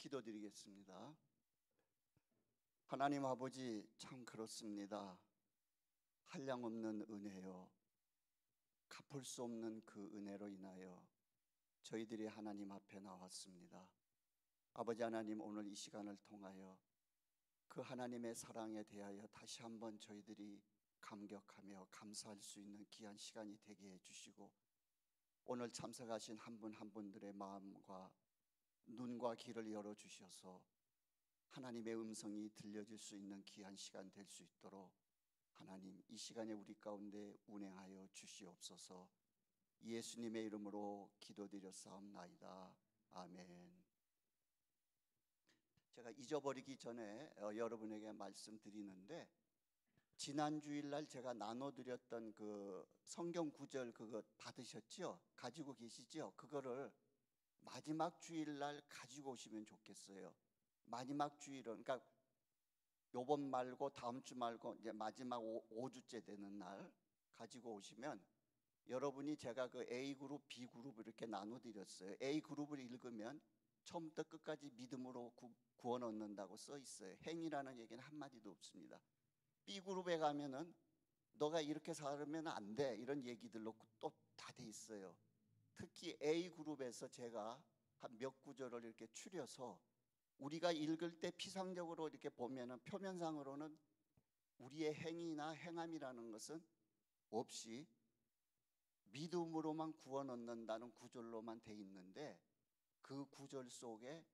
기도드리겠습니다. 하나님 아버지, 참 그렇습니다. 한량없는 은혜요, 갚을 수 없는 그 은혜로 인하여 저희들이 하나님 앞에 나왔습니다. 아버지 하나님, 오늘 이 시간을 통하여 그 하나님의 사랑에 대하여 다시 한번 저희들이 감격하며 감사할 수 있는 귀한 시간이 되게 해주시고, 오늘 참석하신 한 분 한 분들의 마음과 눈과 귀를 열어주셔서 하나님의 음성이 들려질 수 있는 귀한 시간 될 수 있도록 하나님, 이 시간에 우리 가운데 운행하여 주시옵소서. 예수님의 이름으로 기도드렸사옵나이다. 아멘. 제가 잊어버리기 전에 여러분에게 말씀드리는데, 지난 주일날 제가 나눠드렸던 그 성경 구절 그거 받으셨죠? 가지고 계시죠? 그거를 마지막 주일날 가지고 오시면 좋겠어요. 마지막 주일은, 그러니까 요번 말고 다음 주 말고 이제 마지막 5주째 되는 날 가지고 오시면, 여러분이 제가 그 A그룹, B그룹 이렇게 나눠드렸어요. A그룹을 읽으면 처음부터 끝까지 믿음으로 구원 얻는다고 써 있어요. 행위라는 얘기는 한마디도 없습니다. B그룹에 가면은 너가 이렇게 살면 안 돼, 이런 얘기들로 또 다 돼 있어요. 특히 A그룹에서 제가 한 몇 구절을 이렇게 추려서 우리가 읽을 때 피상적으로 이렇게 보면은 표면상으로는 우리의 행위나 행함이라는 것은 없이 믿음으로만 구원 얻는다는 구절로만 돼 있는데, 그 구절 속에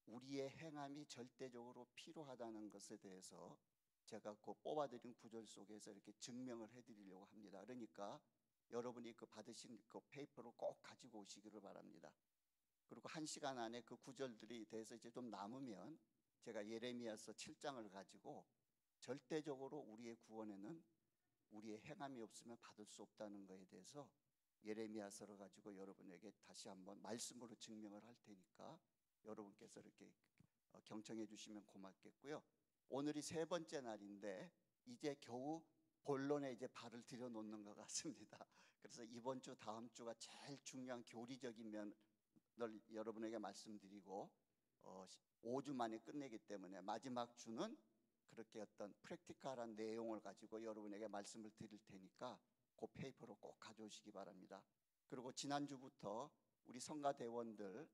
우리의 행함이 절대적으로 필요하다는 것에 대해서 제가 그 뽑아드린 구절 속에서 이렇게 증명을 해드리려고 합니다. 그러니까 여러분이 그 받으신 그 페이퍼를 꼭 가지고 오시기를 바랍니다. 그리고 한 시간 안에 그 구절들이 대해서 이제 좀 남으면 제가 예레미야서 7장을 가지고 절대적으로 우리의 구원에는 우리의 행함이 없으면 받을 수 없다는 것에 대해서 예레미야서를 가지고 여러분에게 다시 한번 말씀으로 증명을 할 테니까 여러분께서 이렇게 경청해 주시면 고맙겠고요. 오늘이 세 번째 날인데 이제 겨우 본론에 이제 발을 들여놓는 것 같습니다. 그래서 이번 주 다음 주가 제일 중요한 교리적인 면을 여러분에게 말씀드리고 5주 만에 끝내기 때문에 마지막 주는 그렇게 어떤 프랙티컬한 내용을 가지고 여러분에게 말씀을 드릴 테니까 그 페이퍼로 꼭 가져오시기 바랍니다. 그리고 지난주부터 우리 성가대원들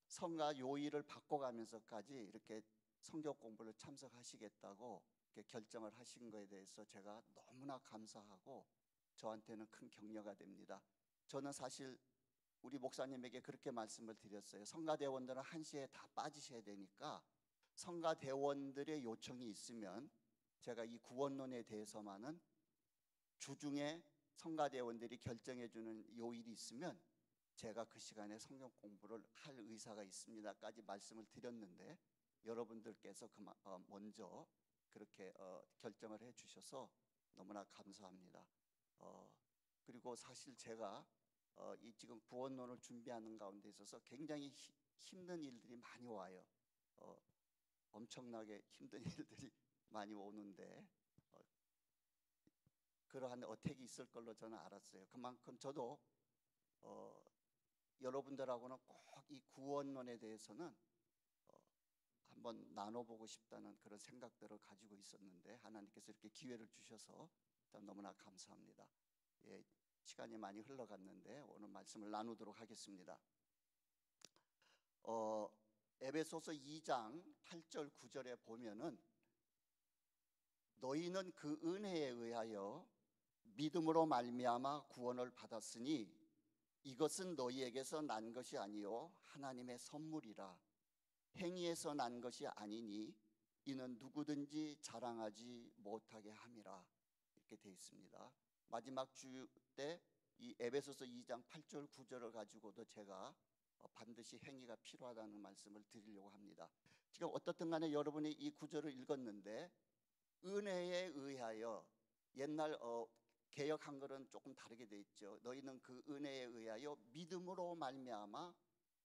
성가 요일을 바꿔가면서까지 이렇게 성경 공부를 참석하시겠다고 이렇게 결정을 하신 것에 대해서 제가 너무나 감사하고 저한테는 큰 격려가 됩니다. 저는 사실 우리 목사님에게 그렇게 말씀을 드렸어요. 성가대원들은 1시에 다 빠지셔야 되니까 성가대원들의 요청이 있으면 제가 이 구원론에 대해서만은 주중에 성가대원들이 결정해 주는 요일이 있으면 제가 그 시간에 성경 공부를 할 의사가 있습니다까지 말씀을 드렸는데, 여러분들께서 먼저 그렇게 결정을 해 주셔서 너무나 감사합니다. 그리고 사실 제가 이 지금 구원론을 준비하는 가운데 있어서 굉장히 힘든 일들이 많이 와요. 엄청나게 힘든 일들이 많이 오는데 그러한 어택이 있을 걸로 저는 알았어요. 그만큼 저도 여러분들하고는 꼭 이 구원론에 대해서는 한번 나눠보고 싶다는 그런 생각들을 가지고 있었는데 하나님께서 이렇게 기회를 주셔서 너무나 감사합니다. 예, 시간이 많이 흘러갔는데 오늘 말씀을 나누도록 하겠습니다. 에베소서 2장 8절 9절에 보면은 너희는 그 은혜에 의하여 믿음으로 말미암아 구원을 받았으니 이것은 너희에게서 난 것이 아니요 하나님의 선물이라. 행위에서 난 것이 아니니 이는 누구든지 자랑하지 못하게 함이라. 이렇게 되어 있습니다. 마지막 주 때 이 에베소서 2장 8절 9절을 가지고도 제가 반드시 행위가 필요하다는 말씀을 드리려고 합니다. 지금 어떻든 간에 여러분이 이 구절을 읽었는데 은혜에 의하여, 옛날 개역 한글은 조금 다르게 돼 있죠. 너희는 그 은혜에 의하여 믿음으로 말미암아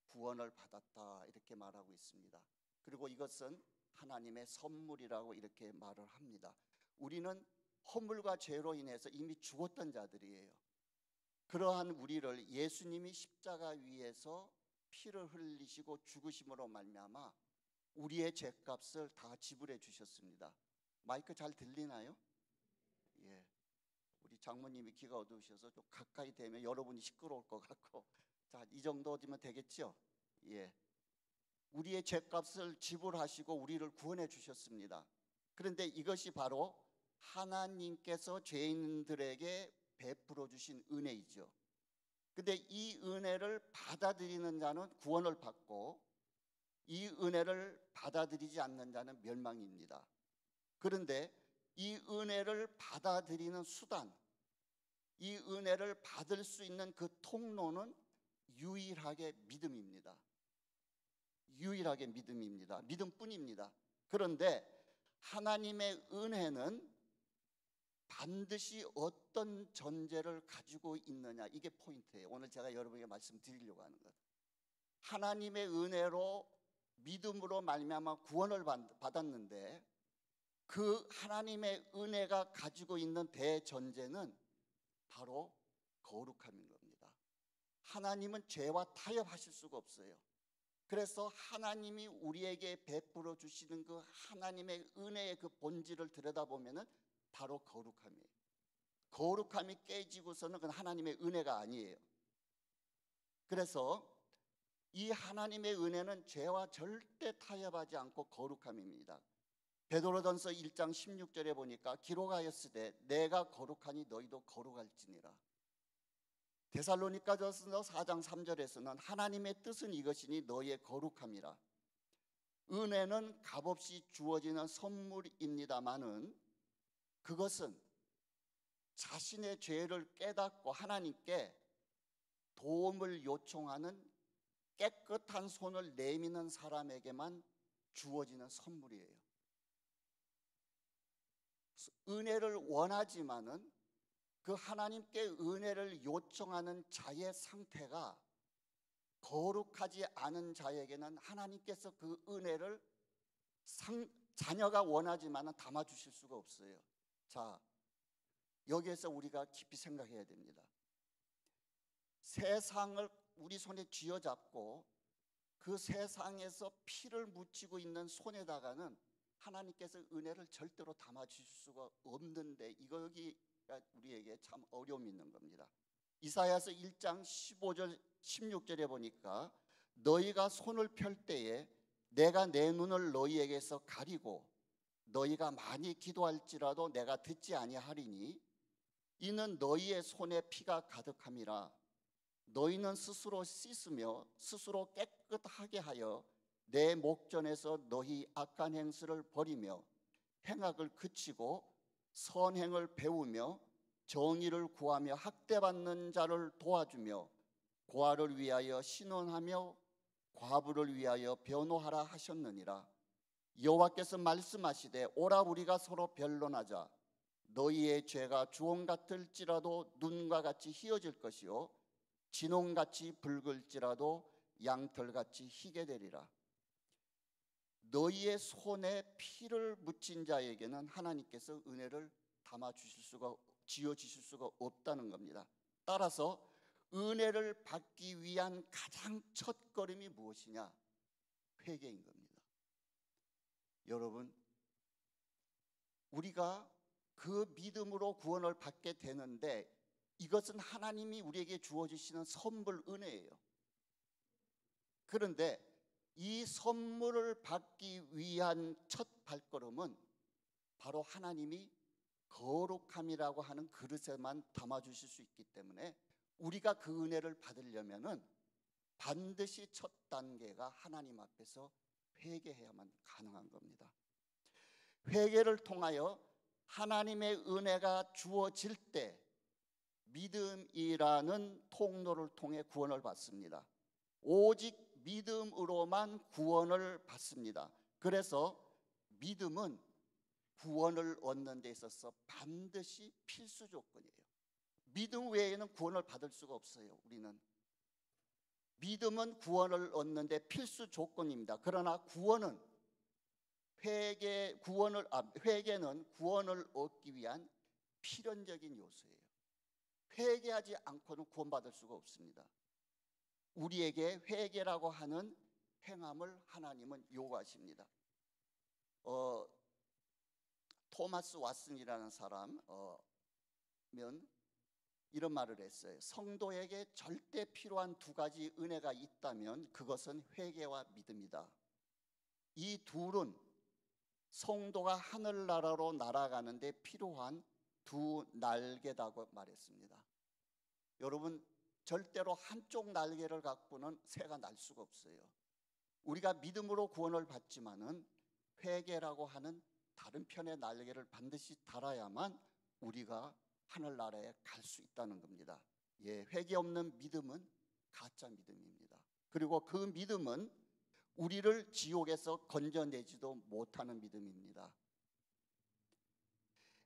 구원을 받았다 이렇게 말하고 있습니다. 그리고 이것은 하나님의 선물이라고 이렇게 말을 합니다. 우리는 허물과 죄로 인해서 이미 죽었던 자들이에요. 그러한 우리를 예수님이 십자가 위에서 피를 흘리시고 죽으심으로 말미암아 우리의 죄값을 다 지불해 주셨습니다. 마이크 잘 들리나요? 예. 우리 장모님이 귀가 어두우셔서 좀 가까이 대면 여러분이 시끄러울 것 같고, 자, 이 정도면 되겠죠? 예. 우리의 죄값을 지불하시고 우리를 구원해 주셨습니다. 그런데 이것이 바로 하나님께서 죄인들에게 베풀어 주신 은혜이죠. 근데 이 은혜를 받아들이는 자는 구원을 받고 이 은혜를 받아들이지 않는 자는 멸망입니다. 그런데 이 은혜를 받아들이는 수단, 이 은혜를 받을 수 있는 그 통로는 유일하게 믿음입니다. 유일하게 믿음입니다. 믿음뿐입니다. 그런데 하나님의 은혜는 반드시 어떤 전제를 가지고 있느냐, 이게 포인트예요. 오늘 제가 여러분에게 말씀드리려고 하는 것. 하나님의 은혜로 믿음으로 말미암아 구원을 받았는데 그 하나님의 은혜가 가지고 있는 대전제는 바로 거룩함인 겁니다. 하나님은 죄와 타협하실 수가 없어요. 그래서 하나님이 우리에게 베풀어 주시는 그 하나님의 은혜의 그 본질을 들여다보면은 바로 거룩함이에요. 거룩함이 깨지고서는 그건 하나님의 은혜가 아니에요. 그래서 이 하나님의 은혜는 죄와 절대 타협하지 않고 거룩함입니다. 베드로전서 1장 16절에 보니까 기록하였으되 내가 거룩하니 너희도 거룩할지니라. 데살로니가전서 4장 3절에서는 하나님의 뜻은 이것이니 너희의 거룩함이라. 은혜는 값없이 주어지는 선물입니다마는 그것은 자신의 죄를 깨닫고 하나님께 도움을 요청하는 깨끗한 손을 내미는 사람에게만 주어지는 선물이에요. 은혜를 원하지만은 그 하나님께 은혜를 요청하는 자의 상태가 거룩하지 않은 자에게는 하나님께서 그 은혜를 자녀가 원하지만은 담아 주실 수가 없어요. 자, 여기에서 우리가 깊이 생각해야 됩니다. 세상을 우리 손에 쥐어잡고 그 세상에서 피를 묻히고 있는 손에다가는 하나님께서 은혜를 절대로 담아 주실 수가 없는데 이거기가 우리에게 참 어려움이 있는 겁니다. 이사야서 1장 15절 16절에 보니까 너희가 손을 펼 때에 내가 내 눈을 너희에게서 가리고 너희가 많이 기도할지라도 내가 듣지 아니하리니 이는 너희의 손에 피가 가득함이라. 너희는 스스로 씻으며 스스로 깨끗하게 하여 내 목전에서 너희 악한 행실을 버리며 행악을 그치고 선행을 배우며 정의를 구하며 학대받는 자를 도와주며 고아를 위하여 신원하며 과부를 위하여 변호하라 하셨느니라. 여호와께서 말씀하시되 오라 우리가 서로 변론하자. 너희의 죄가 주홍 같을지라도 눈과 같이 희어질 것이요 진홍같이 붉을지라도 양털같이 희게 되리라. 너희의 손에 피를 묻힌 자에게는 하나님께서 은혜를 담아 주실 수가 지어 주실 수가 없다는 겁니다. 따라서 은혜를 받기 위한 가장 첫걸음이 무엇이냐? 회개인 겁니다. 여러분, 우리가 그 믿음으로 구원을 받게 되는데 이것은 하나님이 우리에게 주어주시는 선물 은혜예요. 그런데 이 선물을 받기 위한 첫 발걸음은 바로 하나님이 거룩함이라고 하는 그릇에만 담아주실 수 있기 때문에 우리가 그 은혜를 받으려면은 반드시 첫 단계가 하나님 앞에서 회개해야만 가능한 겁니다. 회개를 통하여 하나님의 은혜가 주어질 때 믿음이라는 통로를 통해 구원을 받습니다. 오직 믿음으로만 구원을 받습니다. 그래서 믿음은 구원을 얻는 데 있어서 반드시 필수 조건이에요. 믿음 외에는 구원을 받을 수가 없어요. 우리는 믿음은 구원을 얻는 데 필수 조건입니다. 그러나 회개는 구원을 얻기 위한 필연적인 요소예요. 회개하지 않고는 구원받을 수가 없습니다. 우리에게 회개라고 하는 행함을 하나님은 요구하십니다. 토마스 왓슨이라는 사람 면 이런 말을 했어요. 성도에게 절대 필요한 두 가지 은혜가 있다면 그것은 회개와 믿음이다. 이 둘은 성도가 하늘나라로 날아가는데 필요한 두 날개다고 말했습니다. 여러분, 절대로 한쪽 날개를 갖고는 새가 날 수가 없어요. 우리가 믿음으로 구원을 받지만은 회개라고 하는 다른 편의 날개를 반드시 달아야만 우리가 하늘나라에 갈 수 있다는 겁니다. 회개 없는 믿음은 가짜 믿음입니다. 그리고 그 믿음은 우리를 지옥에서 건져내지도 못하는 믿음입니다.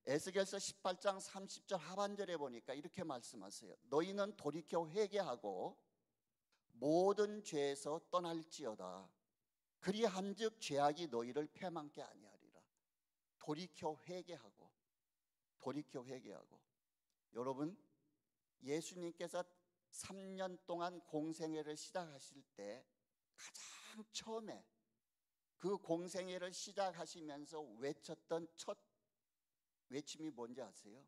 에스겔서 18장 30절 하반절에 보니까 이렇게 말씀하세요. 너희는 돌이켜 회개하고 모든 죄에서 떠날지어다. 그리한즉 죄악이 너희를 패망케 아니하리라. 돌이켜 회개하고 여러분, 예수님께서 3년 동안 공생애를 시작하실 때 가장 처음에 그 공생애를 시작하시면서 외쳤던 첫 외침이 뭔지 아세요?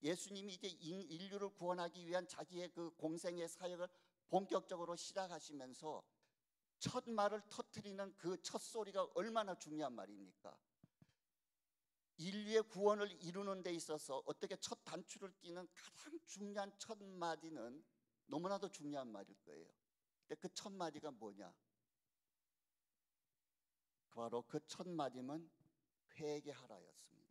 예수님이 이제 인류를 구원하기 위한 자기의 그 공생애 사역을 본격적으로 시작하시면서 첫 말을 터뜨리는 그 첫 소리가 얼마나 중요한 말입니까? 인류의 구원을 이루는 데 있어서 어떻게 첫 단추를 끼는 가장 중요한 첫 마디는 너무나도 중요한 말일 거예요. 근데 그 첫 마디가 뭐냐? 바로 그 첫 마디는 회개하라였습니다.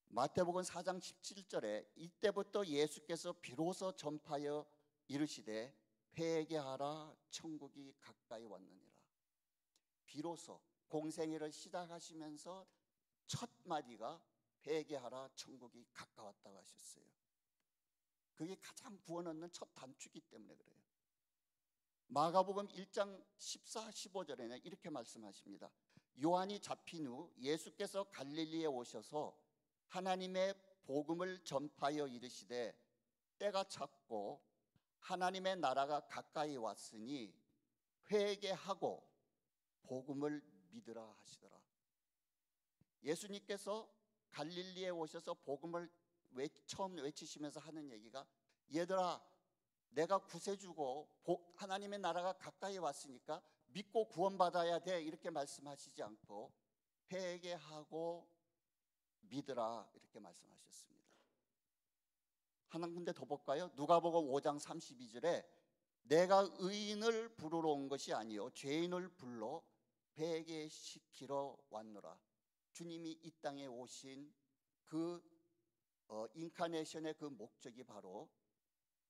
마태복음 4장 17절에 이때부터 예수께서 비로소 전파하여 이르시되 회개하라 천국이 가까이 왔느니라. 비로소 공생애를 시작하시면서 첫 마디가 회개하라 천국이 가까웠다고 하셨어요. 그게 가장 구원 얻는 첫 단추이기 때문에 그래요. 마가복음 1장 14, 15절에는 이렇게 말씀하십니다. 요한이 잡힌 후 예수께서 갈릴리에 오셔서 하나님의 복음을 전파하여 이르시되 때가 찼고 하나님의 나라가 가까이 왔으니 회개하고 복음을 믿으라 하시더라. 예수님께서 갈릴리에 오셔서 복음을 처음 외치시면서 하는 얘기가 얘들아 내가 구세주고 하나님의 나라가 가까이 왔으니까 믿고 구원받아야 돼 이렇게 말씀하시지 않고 회개하고 믿으라 이렇게 말씀하셨습니다. 한 군데 더 볼까요? 누가복음 5장 32절에 내가 의인을 부르러 온 것이 아니요 죄인을 불러 회개시키러 왔노라. 주님이 이 땅에 오신 그 인카네이션의 그 목적이 바로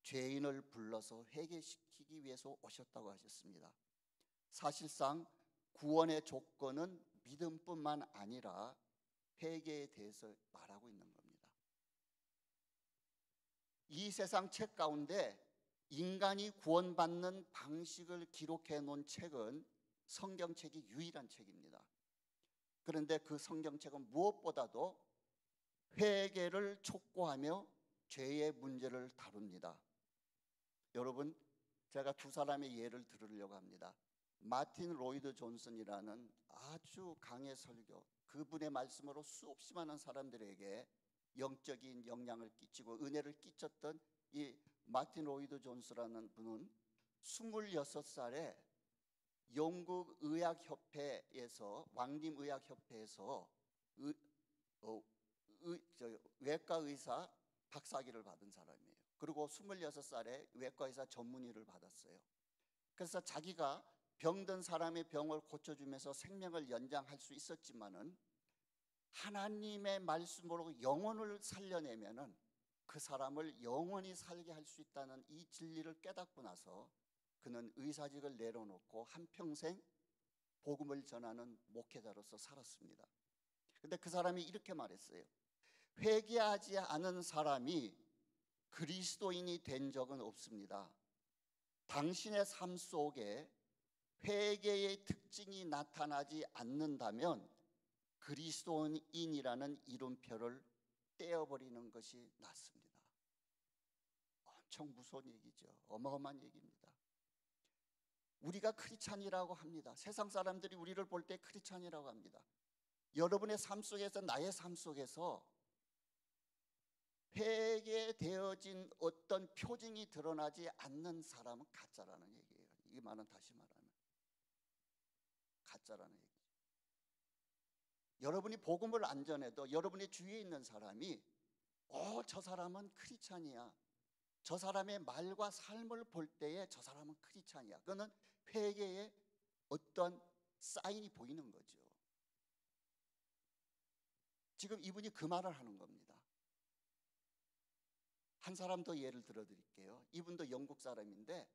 죄인을 불러서 회개시키기 위해서 오셨다고 하셨습니다. 사실상 구원의 조건은 믿음뿐만 아니라 회개에 대해서 말하고 있는 겁니다. 이 세상 책 가운데 인간이 구원받는 방식을 기록해 놓은 책은 성경책이 유일한 책입니다. 그런데 그 성경책은 무엇보다도 회개를 촉구하며 죄의 문제를 다룹니다. 여러분, 제가 두 사람의 예를 들으려고 합니다. 마틴 로이드 존슨이라는 아주 강의 설교, 그분의 말씀으로 수없이 많은 사람들에게 영적인 영향을 끼치고 은혜를 끼쳤던 이 마틴 로이드 존슨이라는 분은 26살에 영국 의학협회에서 왕림의학협회에서 외과 의사 박사학위를 받은 사람이에요. 그리고 26살에 외과 의사 전문의를 받았어요. 그래서 자기가 병든 사람의 병을 고쳐주면서 생명을 연장할 수 있었지만은 하나님의 말씀으로 영혼을 살려내면은 그 사람을 영원히 살게 할 수 있다는 이 진리를 깨닫고 나서 그는 의사직을 내려놓고 한평생 복음을 전하는 목회자로서 살았습니다. 근데 그 사람이 이렇게 말했어요. 회개하지 않은 사람이 그리스도인이 된 적은 없습니다. 당신의 삶 속에 회개의 특징이 나타나지 않는다면 그리스도인이라는 이름표를 떼어버리는 것이 낫습니다. 엄청 무서운 얘기죠. 어마어마한 얘기입니다. 우리가 크리스찬이라고 합니다. 세상 사람들이 우리를 볼 때 크리스찬이라고 합니다. 여러분의 삶 속에서, 나의 삶 속에서 회개되어진 어떤 표징이 드러나지 않는 사람은 가짜라는 얘기예요. 이 말은 다시 말하면 가짜라는 얘기죠. 여러분이 복음을 안 전해도 여러분의 주위에 있는 사람이 저 사람은 크리스찬이야, 저 사람의 말과 삶을 볼 때에 저 사람은 크리스찬이야, 그거는 회개의 어떤 사인이 보이는 거죠. 지금 이분이 그 말을 하는 겁니다. 한 사람 더 예를 들어 드릴게요. 이분도 영국 사람인데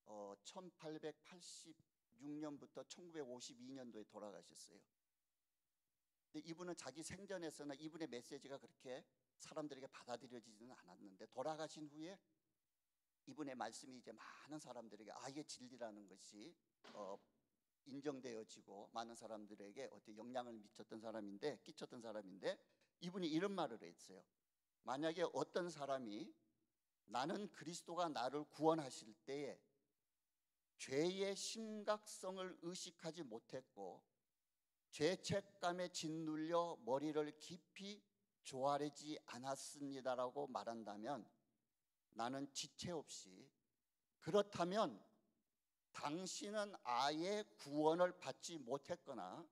1886년부터 1952년도에 돌아가셨어요. 근데 이분은 자기 생전에서는 이분의 메시지가 그렇게 사람들에게 받아들여지지는 않았는데, 돌아가신 후에 이분의 말씀이 이제 많은 사람들에게 이게 진리라는 것이 인정되어지고 많은 사람들에게 어떤 영향을 끼쳤던 사람인데 이분이 이런 말을 했어요. 만약에 어떤 사람이 나는 그리스도가 나를 구원하실 때에 죄의 심각성을 의식하지 못했고 죄책감에 짓눌려 머리를 깊이 조아리지 않았습니다라고 말한다면, 나는 지체 없이 그렇다면 당신은 아예 구원을 받지 못했거나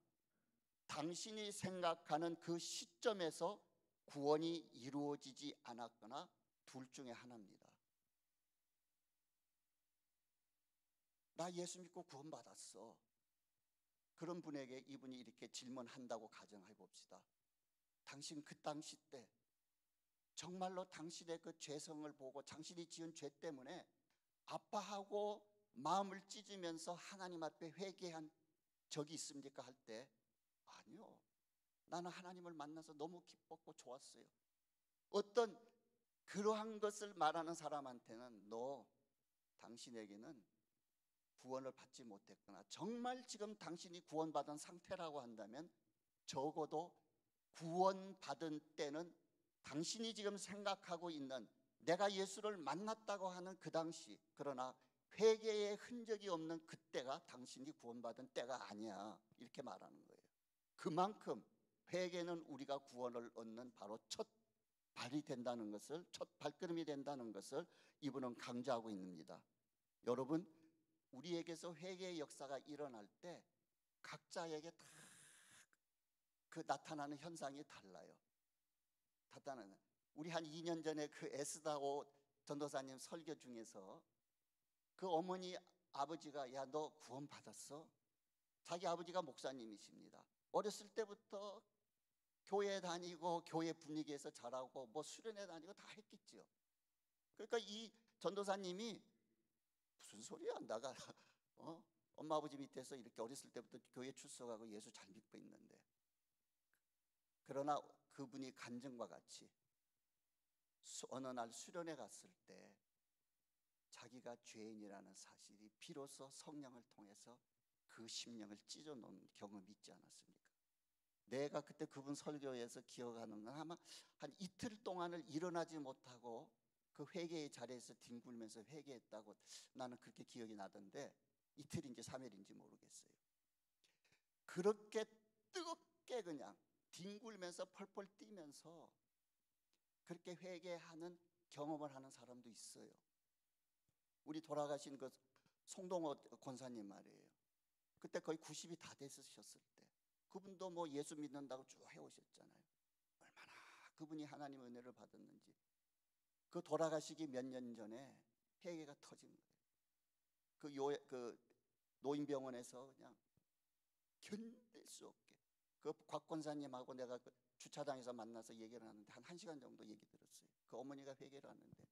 당신이 생각하는 그 시점에서 구원이 이루어지지 않았거나 둘 중에 하나입니다. 나 예수 믿고 구원받았어. 그런 분에게 이분이 이렇게 질문한다고 가정해 봅시다. 당신 그 당시 때 정말로 당신의 그 죄성을 보고 당신이 지은 죄 때문에 아파하고 마음을 찢으면서 하나님 앞에 회개한 적이 있습니까? 할 때 아니요, 나는 하나님을 만나서 너무 기뻤고 좋았어요. 어떤 그러한 것을 말하는 사람한테는 당신에게는 구원을 받지 못했거나 정말 지금 당신이 구원받은 상태라고 한다면 적어도 구원받은 때는 당신이 지금 생각하고 있는 내가 예수를 만났다고 하는 그 당시, 그러나 회개의 흔적이 없는 그때가 당신이 구원받은 때가 아니야, 이렇게 말하는 거예요. 그만큼 회개는 우리가 구원을 얻는 바로 첫 발걸음이 된다는 것을 이분은 강조하고 있습니다. 여러분, 우리에게서 회개의 역사가 일어날 때 각자에게 다 그 나타나는 현상이 달라요. 우리 한 2년 전에 그 에스다오 전도사님 설교 중에서 그 어머니 아버지가 야, 너 구원 받았어? 자기 아버지가 목사님이십니다. 어렸을 때부터 교회 다니고 교회 분위기에서 자라고 뭐 수련회 다니고 다 했겠죠. 그러니까 이 전도사님이 무슨 소리야, 나가 엄마 아버지 밑에서 이렇게 어렸을 때부터 교회 출석하고 예수 잘 믿고 있는데. 그러나 그분이 간증과 같이 어느 날 수련회 갔을 때 자기가 죄인이라는 사실이 비로소 성령을 통해서 그 심령을 찢어놓은 경험이 있지 않았습니까? 내가 그때 그분 설교에서 기억하는 건 아마 한 이틀 동안을 일어나지 못하고 그 회개의 자리에서 뒹굴면서 회개했다고 나는 그렇게 기억이 나던데, 이틀인지 3일인지 모르겠어요. 그렇게 뜨겁게 그냥 뒹굴면서 펄펄 뛰면서 그렇게 회개하는 경험을 하는 사람도 있어요. 우리 돌아가신 그 송동호 권사님 말이에요. 그때 거의 90이 다 됐으셨을 때 그분도 뭐 예수 믿는다고 쭉 해오셨잖아요. 얼마나 그분이 하나님의 은혜를 받았는지. 그 돌아가시기 몇 년 전에 회개가 터진 거예요. 그 노인병원에서 그냥 견딜 수 없게 그 곽 권사님하고 내가 그 주차장에서 만나서 얘기를 하는데 한 1시간 정도 얘기 들었어요. 그 어머니가 회개를 하는데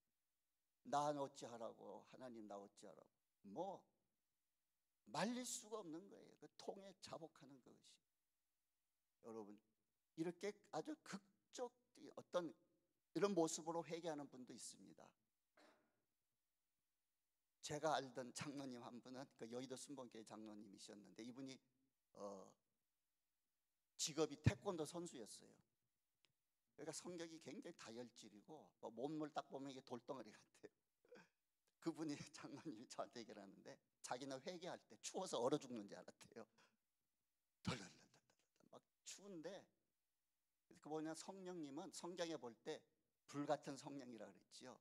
나 어찌하라고, 하나님 나 어찌하라고, 뭐 말릴 수가 없는 거예요. 그 통에 자복하는 것이. 여러분, 이렇게 아주 극적 어떤 이런 모습으로 회개하는 분도 있습니다. 제가 알던 장로님 한 분은 그 여의도 순복음교회 장로님이셨는데 이분이 직업이 태권도 선수였어요. 그러니까 성격이 굉장히 다혈질이고 몸을 딱 보면 이게 돌덩어리 같아요. 그분이 장로님이 저한테 얘기를 하는데 자기는 회개할 때 추워서 얼어 죽는 줄 알았대요. 덜덜덜덜 막 추운데 그 뭐냐 성령님은 성경에 볼 때 불같은 성령이라 그랬지요.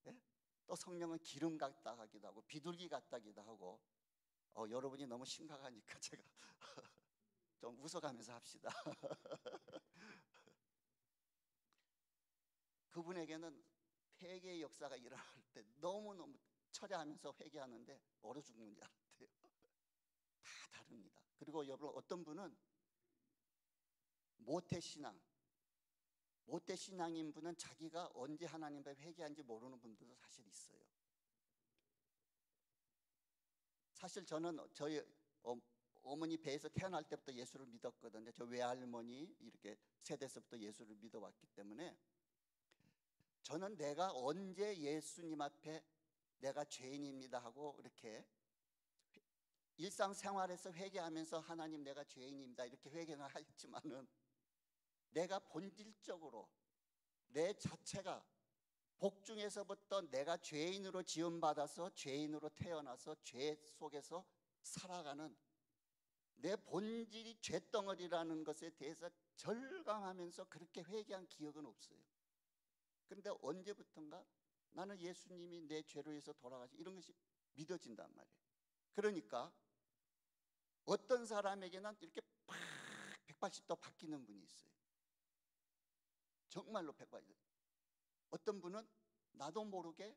예? 또 성령은 기름 같다 하기도 하고 비둘기 같다기도 하고 여러분이 너무 심각하니까 제가 좀 웃어가면서 합시다. 그분에게는 회개의 역사가 일어날 때 너무너무 철야하면서 회개하는데 얼어 죽는 줄 알았대요. 다 다릅니다. 그리고 여러분 어떤 분은 모태신앙인 분은 자기가 언제 하나님 앞에 회개한지 모르는 분들도 사실 있어요. 사실 저는 저희 어머니 배에서 태어날 때부터 예수를 믿었거든요. 저 외할머니 이렇게 세대에서부터 예수를 믿어왔기 때문에 저는 내가 언제 예수님 앞에 내가 죄인입니다 하고 이렇게 일상생활에서 회개하면서 하나님 내가 죄인입니다 이렇게 회개는 하였지만은 내가 본질적으로 내 자체가 복중에서부터 내가 죄인으로 지음받아서 죄인으로 태어나서 죄 속에서 살아가는 내 본질이 죄덩어리라는 것에 대해서 절감하면서 그렇게 회개한 기억은 없어요. 그런데 언제부턴가 나는 예수님이 내 죄로 해서 돌아가시 이런 것이 믿어진단 말이에요. 그러니까 어떤 사람에게는 이렇게 팍 180도 바뀌는 분이 있어요. 정말로 180도. 어떤 분은 나도 모르게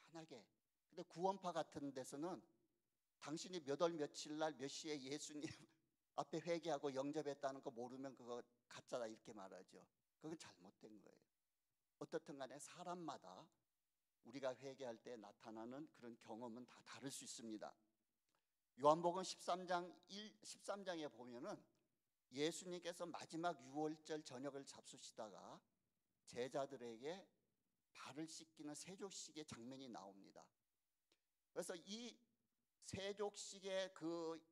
잔잔하게. 근데 구원파 같은 데서는 당신이 몇 월 며칠 날 몇 시에 예수님 앞에 회개하고 영접했다는 거 모르면 그거 가짜다 이렇게 말하죠. 그건 잘못된 거예요. 어떻든 간에 사람마다 우리가 회개할 때 나타나는 그런 경험은 다 다를 수 있습니다. 요한복음 13장에 보면은 예수님께서 마지막 유월절 저녁을 잡수시다가 제자들에게 발을 씻기는 세족식의 장면이 나옵니다. 그래서 이 세족식의 그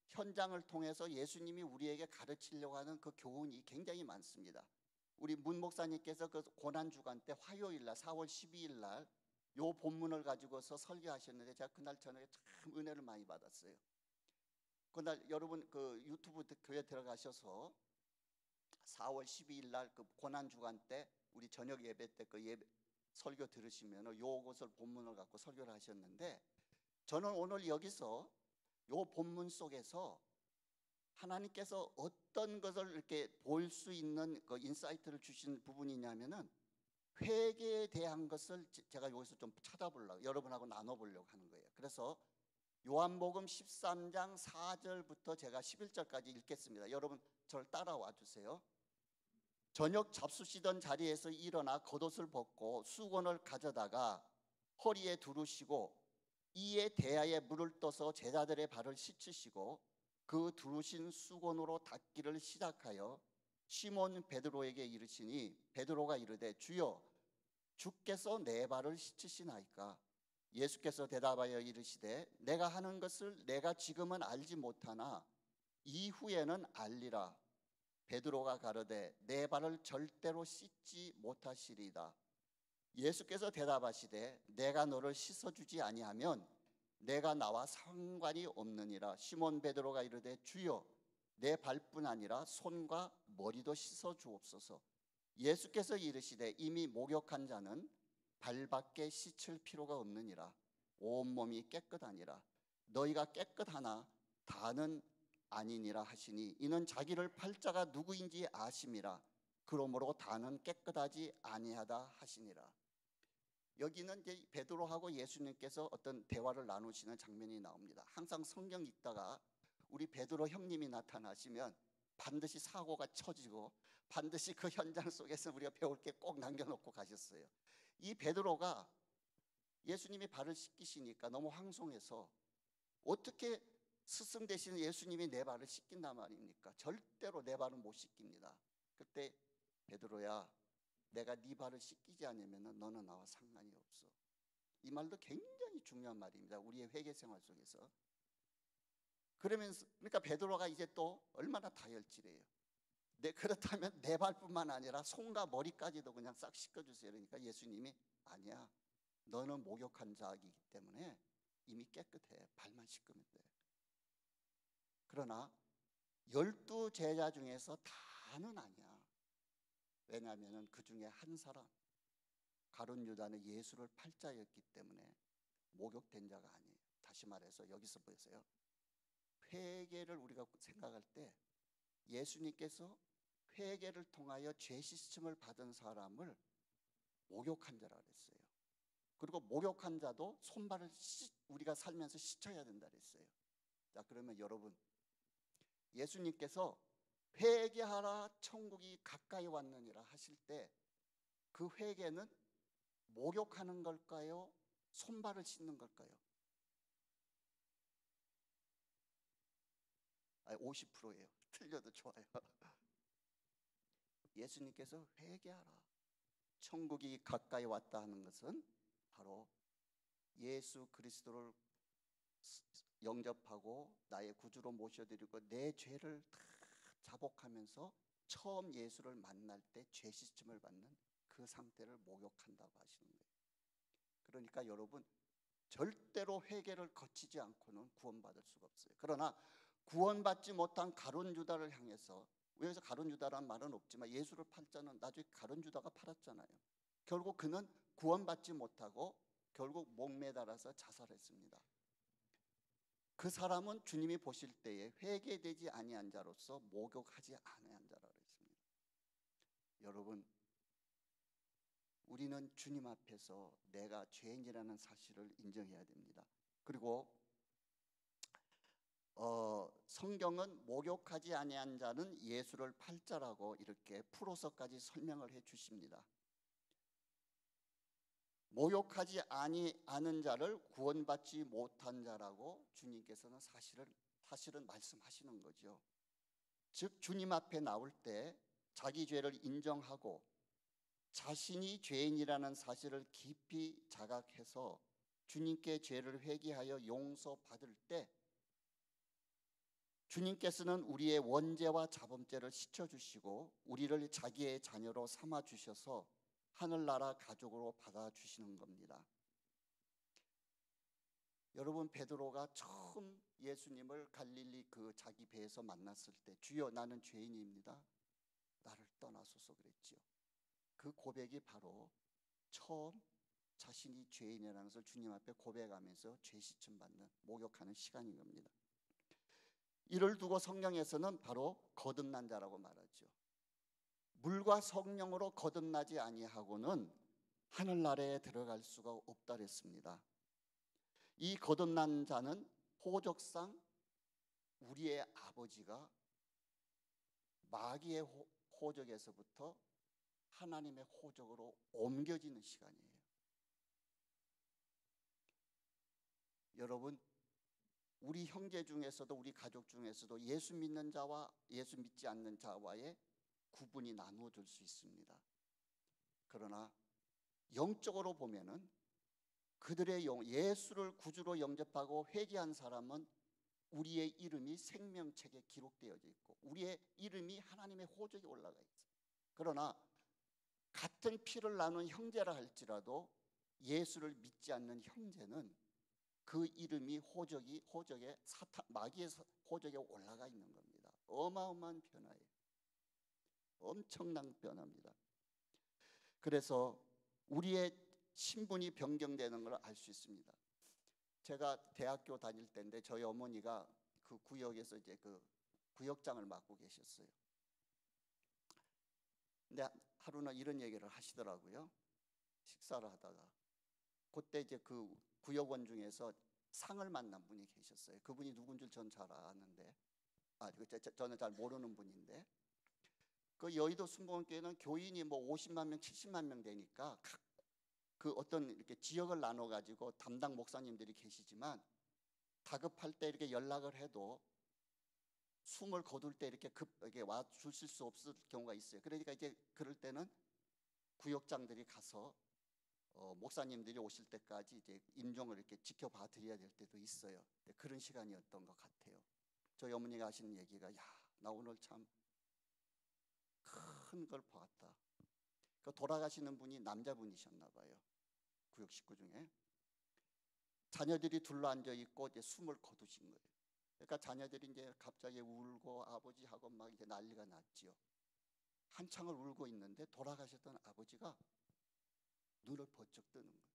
현장을 통해서 예수님이 우리에게 가르치려고 하는 그 교훈이 굉장히 많습니다. 우리 문 목사님께서 그 고난주간 때 화요일 날 4월 12일 날 요 본문을 가지고서 설교하셨는데 제가 그날 저녁에 참 은혜를 많이 받았어요. 그날 여러분 그 유튜브 교회 들어가셔서 4월 12일 날 그 고난주간 때 우리 저녁 예배 때 그 예배 설교 들으시면 요것을 본문을 갖고 설교를 하셨는데 저는 오늘 여기서 요 본문 속에서 하나님께서 어떤 것을 이렇게 볼 수 있는 그 인사이트를 주신 부분이냐면은 회개에 대한 것을 제가 여기서 좀 찾아보려고 여러분하고 나눠보려고 하는 거예요. 그래서 요한복음 13장 4절부터 제가 11절까지 읽겠습니다. 여러분 저를 따라와 주세요. 저녁 잡수시던 자리에서 일어나 겉옷을 벗고 수건을 가져다가 허리에 두르시고 이에 대야에 물을 떠서 제자들의 발을 씻으시고 그 두르신 수건으로 닦기를 시작하여 시몬 베드로에게 이르시니 베드로가 이르되 주여 주께서 내 발을 씻으시나이까. 예수께서 대답하여 이르시되 내가 하는 것을 내가 지금은 알지 못하나 이후에는 알리라. 베드로가 가로되 내 발을 절대로 씻지 못하시리이다. 예수께서 대답하시되 내가 너를 씻어주지 아니하면 내가 나와 상관이 없느니라. 시몬 베드로가 이르되 주여 내 발뿐 아니라 손과 머리도 씻어 주옵소서. 예수께서 이르시되 이미 목욕한 자는 발밖에 씻을 필요가 없느니라. 온몸이 깨끗하니라. 너희가 깨끗하나 다는 아니니라 하시니 이는 자기를 팔자가 누구인지 아심이라. 그러므로 다는 깨끗하지 아니하다 하시니라. 여기는 이제 베드로하고 예수님께서 어떤 대화를 나누시는 장면이 나옵니다. 항상 성경 읽다가 우리 베드로 형님이 나타나시면 반드시 사고가 쳐지고 반드시 그 현장 속에서 우리가 배울 게 꼭 남겨놓고 가셨어요. 이 베드로가 예수님이 발을 씻기시니까 너무 황송해서 어떻게 스승 되시는 예수님이 내 발을 씻긴단 말입니까? 절대로 내 발은 못 씻깁니다. 그때 베드로야 내가 네 발을 씻기지 않으면 너는 나와 상관이 없어. 이 말도 굉장히 중요한 말입니다. 우리의 회개 생활 속에서. 그러면서 그러니까 베드로가 이제 또 얼마나 다혈질해요. 그렇다면 내 발뿐만 아니라 손과 머리까지도 그냥 싹 씻겨주세요. 그러니까 예수님이 아니야. 너는 목욕한 자이기 때문에 이미 깨끗해. 발만 씻으면 돼. 그러나 12 제자 중에서 다는 아니야. 왜냐하면 그 중에 한 사람, 가룟 유다는 예수를 팔자였기 때문에 목욕된 자가 아니에요. 다시 말해서 여기서 보세요. 회개를 우리가 생각할 때 예수님께서 회개를 통하여 죄 씻음을 받은 사람을 목욕한 자라 그랬어요. 그리고 목욕한 자도 손발을 우리가 살면서 씻어야 된다 그랬어요. 자, 그러면 여러분, 예수님께서 회개하라 천국이 가까이 왔느니라 하실 때 그 회개는 목욕하는 걸까요? 손발을 씻는 걸까요? 50%예요. 틀려도 좋아요. 예수님께서 회개하라 천국이 가까이 왔다 하는 것은 바로 예수 그리스도를 영접하고 나의 구주로 모셔드리고 내 죄를 다 자복하면서 처음 예수를 만날 때 죄 씻음을 받는 그 상태를 목욕한다고 하시는 거예요. 그러니까 여러분, 절대로 회개를 거치지 않고는 구원받을 수가 없어요. 그러나 구원받지 못한 가룟 유다를 향해서, 여기서 가룟 유다라는 말은 없지만 예수를 팔자는 나중에 가룟 유다가 팔았잖아요. 결국 그는 구원받지 못하고 결국 목매달아서 자살했습니다. 그 사람은 주님이 보실 때에 회개되지 아니한 자로서 목욕하지 아니한 자라고 했습니다. 여러분, 우리는 주님 앞에서 내가 죄인이라는 사실을 인정해야 됩니다. 그리고 성경은 목욕하지 아니한 자는 예수를 팔자라고 이렇게 풀어서까지 설명을 해 주십니다. 목욕하지 않은 자를 구원받지 못한 자라고 주님께서는 사실은 말씀하시는 거죠. 즉 주님 앞에 나올 때 자기 죄를 인정하고 자신이 죄인이라는 사실을 깊이 자각해서 주님께 죄를 회개하여 용서받을 때 주님께서는 우리의 원죄와 자범죄를 씻어주시고 우리를 자기의 자녀로 삼아주셔서 하늘나라 가족으로 받아주시는 겁니다. 여러분, 베드로가 처음 예수님을 갈릴리 그 자기 배에서 만났을 때 주여 나는 죄인입니다. 나를 떠나소서 그랬지요. 그 고백이 바로 처음 자신이 죄인이라는 것을 주님 앞에 고백하면서 죄 씻음 받는 목욕하는 시간인 겁니다. 이를 두고 성경에서는 바로 거듭난 자라고 말하죠. 물과 성령으로 거듭나지 아니하고는 하늘나라에 들어갈 수가 없다 그랬습니다. 이 거듭난 자는 호적상 우리의 아버지가 마귀의 호적에서부터 하나님의 호적으로 옮겨지는 시간이에요. 여러분, 우리 형제 중에서도 우리 가족 중에서도 예수 믿는 자와 예수 믿지 않는 자와의 구분이 나누어질 수 있습니다. 그러나 영적으로 보면은 그들의 예수를 구주로 영접하고 회개한 사람은 우리의 이름이 생명책에 기록되어져 있고 우리의 이름이 하나님의 호적에 올라가 있어요. 그러나 같은 피를 나눈 형제라 할지라도 예수를 믿지 않는 형제는 그 이름이 호적에 마귀의 호적에 올라가 있는 겁니다. 어마어마한 변화예요. 엄청난 변화입니다. 그래서 우리의 신분이 변경되는 걸 알 수 있습니다. 제가 대학교 다닐 때인데 저희 어머니가 그 구역에서 이제 그 구역장을 맡고 계셨어요. 근데 하루는 이런 얘기를 하시더라고요. 식사를 하다가 그때 이제 그 구역원 중에서 상을 만난 분이 계셨어요. 그분이 누군지 전 잘 아는데, 저는 잘 모르는 분인데, 그 여의도 순복음교회는 교인이 뭐 50만 명, 70만 명 되니까 그 어떤 이렇게 지역을 나눠 가지고 담당 목사님들이 계시지만 다급할 때 이렇게 연락을 해도 숨을 거둘 때 이렇게 와 주실 수 없을 경우가 있어요. 그러니까 이제 그럴 때는 구역장들이 가서 목사님들이 오실 때까지 이제 임종을 이렇게 지켜봐 드려야 될 때도 있어요. 그런 시간이었던 것 같아요. 저희 어머니가 하시는 얘기가 나 오늘 참 큰 걸 보았다. 그 돌아가시는 분이 남자분이셨나 봐요. 구역 식구 중에. 자녀들이 둘러앉아 있고 이제 숨을 거두신 거예요. 그러니까 자녀들이 이제 갑자기 울고 아버지하고 막 이제 난리가 났지요. 한창을 울고 있는데 돌아가셨던 아버지가 눈을 번쩍 뜨는 거예요.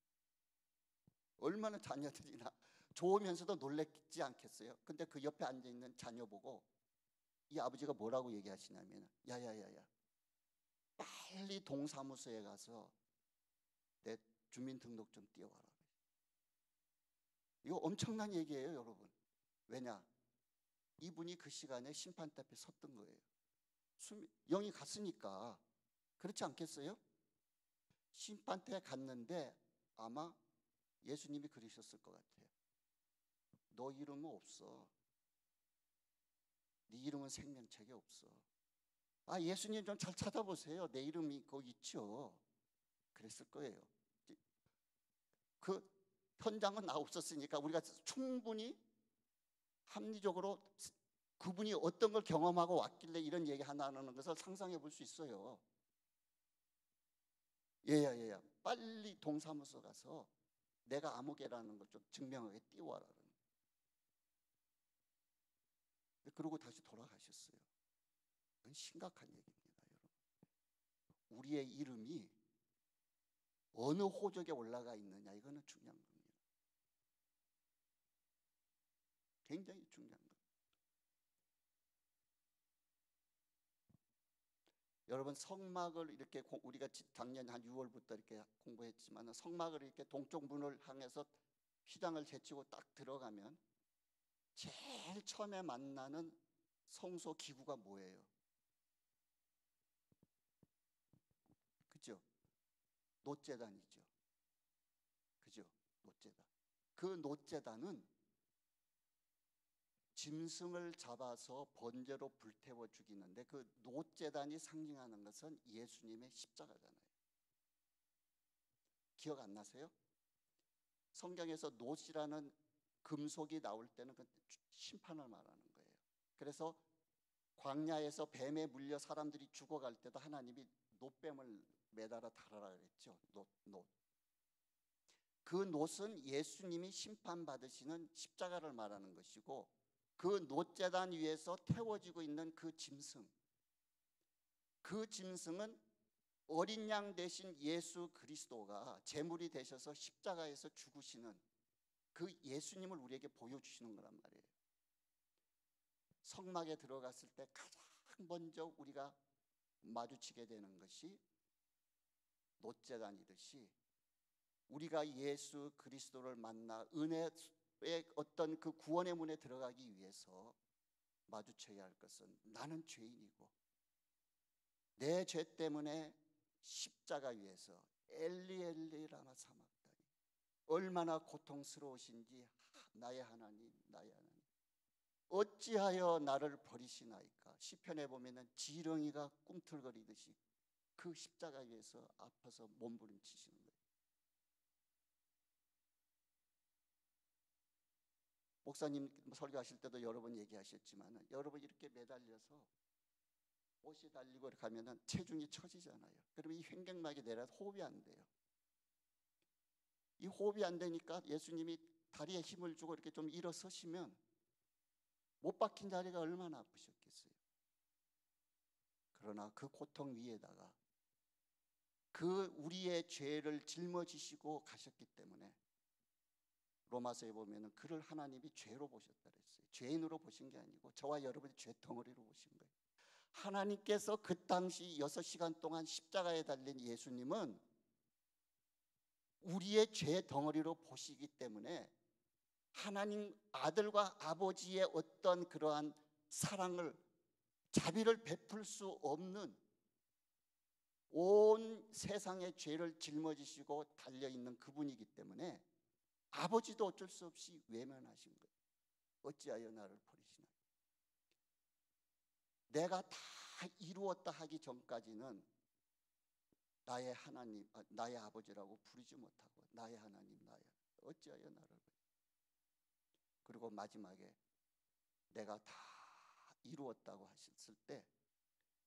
얼마나 자녀들이나 좋으면서도 놀랬지 않겠어요? 근데 그 옆에 앉아 있는 자녀 보고 이 아버지가 뭐라고 얘기하시냐면, 야야야야, 빨리 동사무소에 가서 내 주민등록 좀 띄워와라. 이거 엄청난 얘기예요, 여러분. 왜냐? 이분이 그 시간에 심판대 앞에 섰던 거예요. 영이 갔으니까. 그렇지 않겠어요? 심판대에 갔는데 아마 예수님이 그러셨을 것 같아요. 너 이름은 없어. 네 이름은 생명책에 없어. 아, 예수님 좀 잘 찾아보세요. 내 이름이 거기 있죠. 그랬을 거예요. 그 현장은 나 없었으니까 우리가 충분히 합리적으로 그분이 어떤 걸 경험하고 왔길래 이런 얘기 하나는 것을 상상해 볼 수 있어요. 얘야 빨리 동사무소 가서 내가 아무개라는 걸 좀 증명하게 띄워라. 그러고 다시 돌아가셨어요. 그건 심각한 얘기입니다, 여러분. 우리의 이름이 어느 호적에 올라가 있느냐, 이거는 중요한 겁니다. 굉장히 중요한 겁니다. 여러분, 성막을 이렇게 우리가 작년 한 6월부터 이렇게 공부했지만 성막을 이렇게 동쪽 문을 향해서 휘장을 제치고 딱 들어가면 제일 처음에 만나는 성소 기구가 뭐예요? 그죠? 놋제단이죠. 그죠? 놋제단. 그 놋제단은 짐승을 잡아서 번제로 불태워 죽이는데 그 놋제단이 상징하는 것은 예수님의 십자가잖아요. 기억 안 나세요? 성경에서 놋이라는 금속이 나올 때는 그 심판을 말하는 거예요. 그래서 광야에서 뱀에 물려 사람들이 죽어갈 때도 하나님이 놋뱀을 매달아 달아라 그랬죠. 놋. 그 놋은 예수님이 심판받으시는 십자가를 말하는 것이고, 그 놋제단 위에서 태워지고 있는 그 짐승, 그 짐승은 어린 양 대신 예수 그리스도가 제물이 되셔서 십자가에서 죽으시는 그 예수님을 우리에게 보여주시는 거란 말이에요. 성막에 들어갔을 때 가장 먼저 우리가 마주치게 되는 것이 놋제단이듯이, 우리가 예수 그리스도를 만나 은혜의 어떤 그 구원의 문에 들어가기 위해서 마주쳐야 할 것은, 나는 죄인이고 내 죄 때문에 십자가 위에서 엘리 엘리 라마 사막다니 얼마나 고통스러우신지, 나의 하나님 나의 하나님 어찌하여 나를 버리시나이까. 시편에 보면은 지렁이가 꿈틀거리듯이 그 십자가 위에서 아파서 몸부림치시는 거예요. 목사님 설교하실 때도 여러 번 얘기하셨지만, 여러분 이렇게 매달려서 옷이 달리고 이렇게 하면은 체중이 처지잖아요. 그러면 이 횡격막이 내려서 호흡이 안 돼요. 이 호흡이 안 되니까 예수님이 다리에 힘을 주고 이렇게 좀 일어서시면 못 박힌 자리가 얼마나 아프셨겠어요. 그러나 그 고통 위에다가 그 우리의 죄를 짊어지시고 가셨기 때문에 로마서에 보면은 그를 하나님이 죄로 보셨다 그랬어요. 죄인으로 보신 게 아니고 저와 여러분의 죄 덩어리로 보신 거예요. 하나님께서 그 당시 6시간 동안 십자가에 달린 예수님은 우리의 죄 덩어리로 보시기 때문에 하나님 아들과 아버지의 어떤 그러한 사랑을, 자비를 베풀 수 없는, 온 세상의 죄를 짊어지시고 달려있는 그분이기 때문에 아버지도 어쩔 수 없이 외면하신 거예요. 어찌하여 나를 버리시나. 내가 다 이루었다 하기 전까지는 나의 하나님, 나의 아버지라고 부르지 못하고 나의 하나님, 어찌하여 나를 버리시나. 그리고 마지막에 내가 다 이루었다고 하셨을 때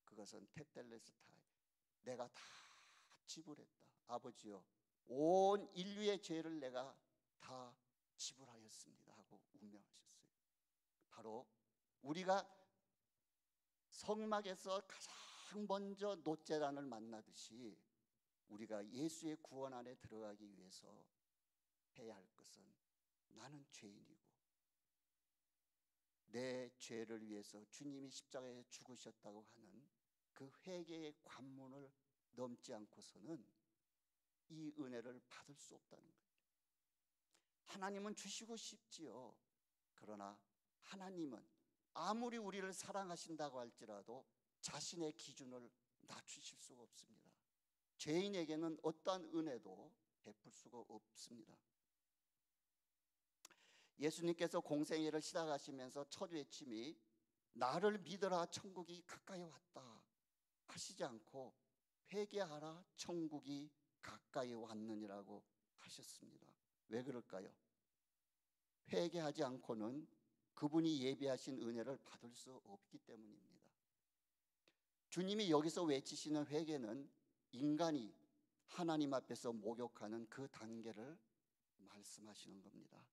그것은 테텔레스타이, 내가 다 지불했다. 아버지여, 온 인류의 죄를 내가 다 지불하였습니다 하고 운명하셨어요. 바로 우리가 성막에서 가장 먼저 놋제단을 만나듯이 우리가 예수의 구원 안에 들어가기 위해서 해야 할 것은 나는 죄인이고 내 죄를 위해서 주님이 십자가에 죽으셨다고 하는 그 회개의 관문을 넘지 않고서는 이 은혜를 받을 수 없다는 거예요. 하나님은 주시고 싶지요. 그러나 하나님은 아무리 우리를 사랑하신다고 할지라도 자신의 기준을 낮추실 수가 없습니다. 죄인에게는 어떠한 은혜도 베풀 수가 없습니다. 예수님께서 공생애를 시작하시면서 첫 외침이 나를 믿어라 천국이 가까이 왔다 하시지 않고 회개하라 천국이 가까이 왔느니라고 하셨습니다. 왜 그럴까요? 회개하지 않고는 그분이 예비하신 은혜를 받을 수 없기 때문입니다. 주님이 여기서 외치시는 회개는 인간이 하나님 앞에서 목욕하는 그 단계를 말씀하시는 겁니다.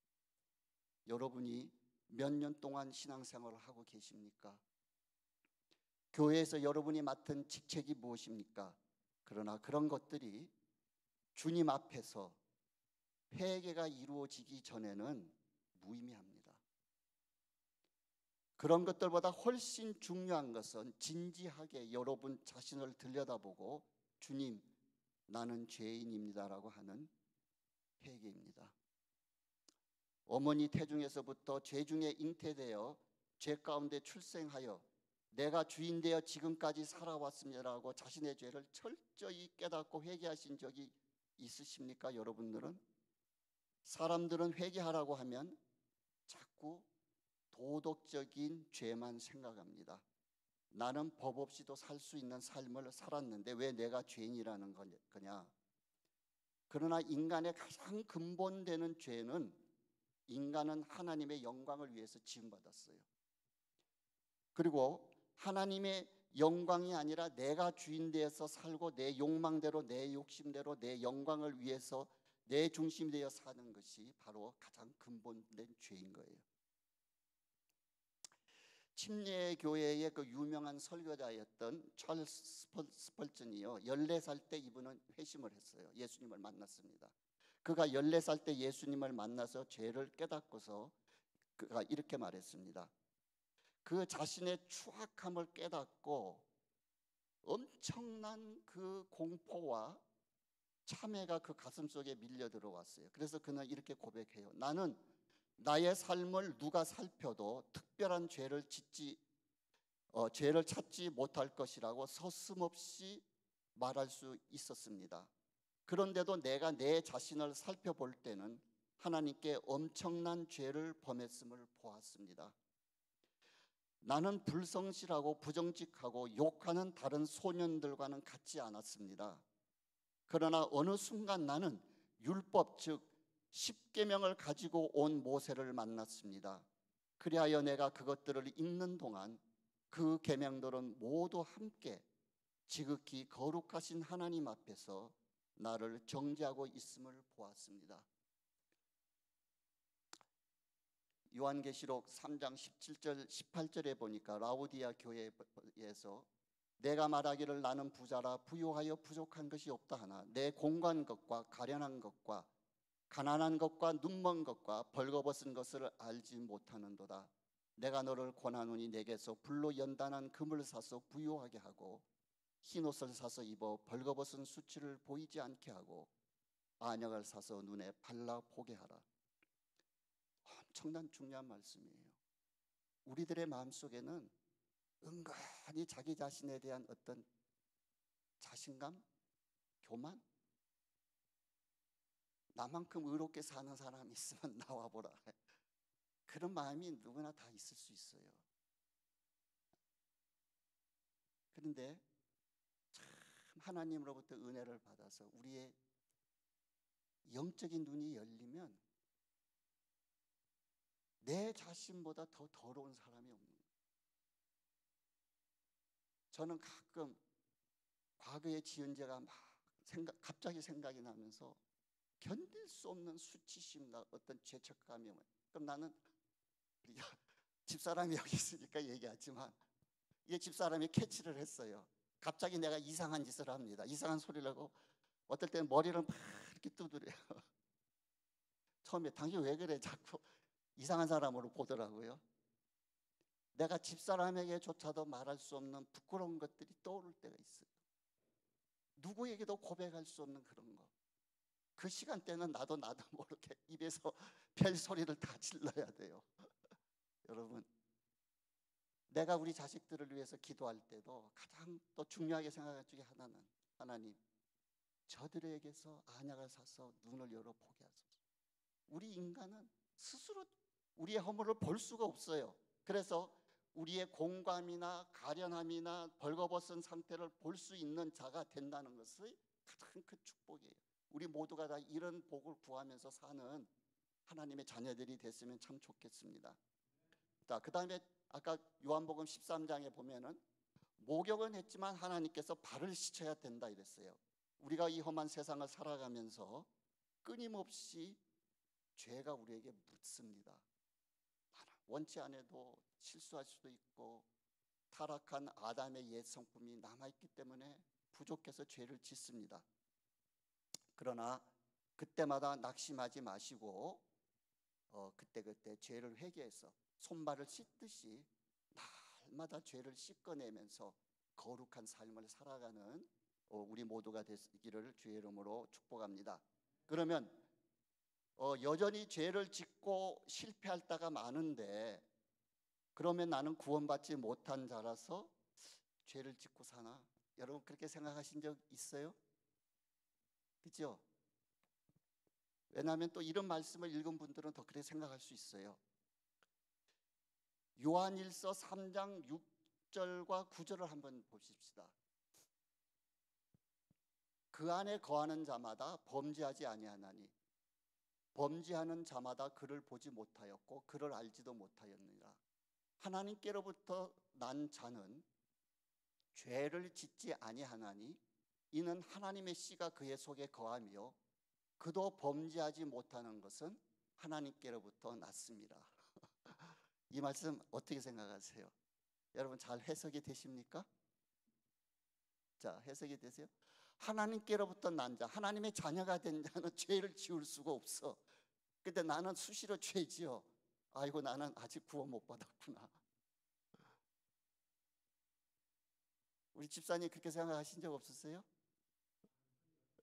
여러분이 몇 년 동안 신앙생활을 하고 계십니까? 교회에서 여러분이 맡은 직책이 무엇입니까? 그러나 그런 것들이 주님 앞에서 회개가 이루어지기 전에는 무의미합니다. 그런 것들보다 훨씬 중요한 것은 진지하게 여러분 자신을 들여다보고 주님, 나는 죄인입니다라고 하는 회개입니다. 어머니 태중에서부터 죄 중에 잉태되어 죄 가운데 출생하여 내가 주인 되어 지금까지 살아왔습니다라고 자신의 죄를 철저히 깨닫고 회개하신 적이 있으십니까? 여러분들은? 사람들은 회개하라고 하면 자꾸 도덕적인 죄만 생각합니다. 나는 법 없이도 살 수 있는 삶을 살았는데 왜 내가 죄인이라는 거냐? 그러나 인간의 가장 근본되는 죄는 인간은 하나님의 영광을 위해서 지음받았어요. 그리고 하나님의 영광이 아니라 내가 주인 되어서 살고 내 욕망대로 내 욕심대로 내 영광을 위해서 내 중심이 되어 사는 것이 바로 가장 근본된 죄인 거예요. 침례 교회의 그 유명한 설교자였던 찰스 스펄전이요, 14살 때 이분은 회심을 했어요. 예수님을 만났습니다. 그가 14살 때 예수님을 만나서 죄를 깨닫고서 그가 이렇게 말했습니다. 그 자신의 추악함을 깨닫고 엄청난 그 공포와 참회가 그 가슴속에 밀려 들어왔어요. 그래서 그는 이렇게 고백해요. 나는 나의 삶을 누가 살펴도 특별한 죄를 찾지 못할 것이라고 서슴없이 말할 수 있었습니다. 그런데도 내가 내 자신을 살펴볼 때는 하나님께 엄청난 죄를 범했음을 보았습니다. 나는 불성실하고 부정직하고 욕하는 다른 소년들과는 같지 않았습니다. 그러나 어느 순간 나는 율법 즉 십계명을 가지고 온 모세를 만났습니다. 그리하여 내가 그것들을 읽는 동안 그 계명들은 모두 함께 지극히 거룩하신 하나님 앞에서 나를 정죄하고 있음을 보았습니다. 요한계시록 3장 17절 18절에 보니까 라오디아 교회에서 내가 말하기를 나는 부자라 부유하여 부족한 것이 없다 하나 내 공고한 것과 가련한 것과 가난한 것과 눈먼 것과 벌거벗은 것을 알지 못하는도다. 내가 너를 권하노니 내게서 불로 연단한 금을 사서 부유하게 하고 흰옷을 사서 입어 벌거벗은 수치를 보이지 않게 하고 안약을 사서 눈에 발라 보게 하라. 엄청난 중요한 말씀이에요. 우리들의 마음속에는 은근히 자기 자신에 대한 어떤 자신감, 교만, 나만큼 의롭게 사는 사람이 있으면 나와보라, 그런 마음이 누구나 다 있을 수 있어요. 그런데 참 하나님으로부터 은혜를 받아서 우리의 영적인 눈이 열리면 내 자신보다 더 더러운 사람이 없는 거예요. 저는 가끔 과거의 지은 죄가 막 갑자기 생각이 나면서 견딜 수 없는 수치심과 어떤 죄책감이 오면, 그럼 나는 집사람이 여기 있으니까 얘기하지만 이 집사람이 캐치를 했어요. 갑자기 내가 이상한 짓을 합니다. 이상한 소리를 하고 어떨 때는 머리를 막 이렇게 두드려요. 처음에 당신 왜 그래 자꾸 이상한 사람으로 보더라고요. 내가 집사람에게조차도 말할 수 없는 부끄러운 것들이 떠오를 때가 있어요. 누구에게도 고백할 수 없는 그런 거. 그 시간대는 나도 모르게 입에서 별 소리를 다 질러야 돼요. 여러분, 내가 우리 자식들을 위해서 기도할 때도 가장 또 중요하게 생각할 중에 하나는, 하나님 저들에게서 안약을 사서 눈을 열어 보게 하소서. 우리 인간은 스스로 우리의 허물을 볼 수가 없어요. 그래서 우리의 공감이나 가련함이나 벌거벗은 상태를 볼 수 있는 자가 된다는 것이 가장 큰 축복이에요. 우리 모두가 다 이런 복을 구하면서 사는 하나님의 자녀들이 됐으면 참 좋겠습니다. 자, 그 다음에 아까 요한복음 13장에 보면은 목욕은 했지만 하나님께서 발을 씻어야 된다 이랬어요. 우리가 이 험한 세상을 살아가면서 끊임없이 죄가 우리에게 묻습니다. 원치 않아도 실수할 수도 있고 타락한 아담의 옛 성품이 남아있기 때문에 부족해서 죄를 짓습니다. 그러나 그때마다 낙심하지 마시고 그때 죄를 회개해서 손발을 씻듯이 날마다 죄를 씻어내면서 거룩한 삶을 살아가는 우리 모두가 되기를 주의 이름으로 축복합니다. 그러면 여전히 죄를 짓고 실패할 때가 많은데, 그러면 나는 구원받지 못한 자라서 죄를 짓고 사나? 여러분 그렇게 생각하신 적 있어요? 그렇죠? 왜냐하면 또 이런 말씀을 읽은 분들은 더 그렇게 생각할 수 있어요. 요한일서 3장 6절과 9절을 한번 보십시다. 그 안에 거하는 자마다 범죄하지 아니하나니 범죄하는 자마다 그를 보지 못하였고 그를 알지도 못하였느니라. 하나님께로부터 난 자는 죄를 짓지 아니하나니 이는 하나님의 씨가 그의 속에 거하며 그도 범죄하지 못하는 것은 하나님께로부터 났습니다. 이 말씀 어떻게 생각하세요? 여러분 잘 해석이 되십니까? 자, 해석이 되세요? 하나님께로부터 난 자, 하나님의 자녀가 된 자는 죄를 지을 수가 없어. 근데 나는 수시로 죄지어. 아이고 나는 아직 구원 못 받았구나. 우리 집사님 그렇게 생각하신 적 없으세요?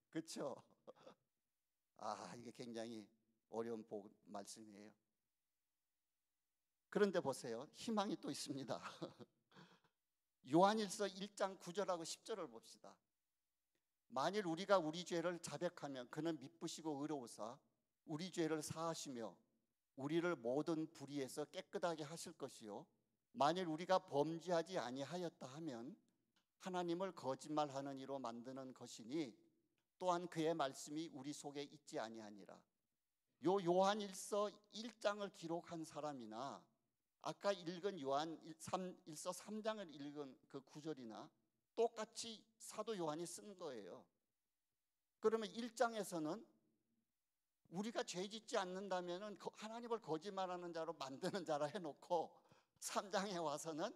그렇죠? 이게 굉장히 어려운 말씀이에요. 그런데 보세요. 희망이 또 있습니다. 요한일서 1장 9절하고 10절을 봅시다. 만일 우리가 우리 죄를 자백하면 그는 미쁘시고 의로우사 우리 죄를 사하시며 우리를 모든 불의에서 깨끗하게 하실 것이요 만일 우리가 범죄하지 아니하였다 하면 하나님을 거짓말하는 이로 만드는 것이니 또한 그의 말씀이 우리 속에 있지 아니하니라. 요 요한일서 1장을 기록한 사람이나 아까 읽은 요한일서 3장을 읽은 그 구절이나 똑같이 사도 요한이 쓴 거예요. 그러면 1장에서는 우리가 죄 짓지 않는다면 하나님을 거짓말하는 자로 만드는 자라 해놓고 3장에 와서는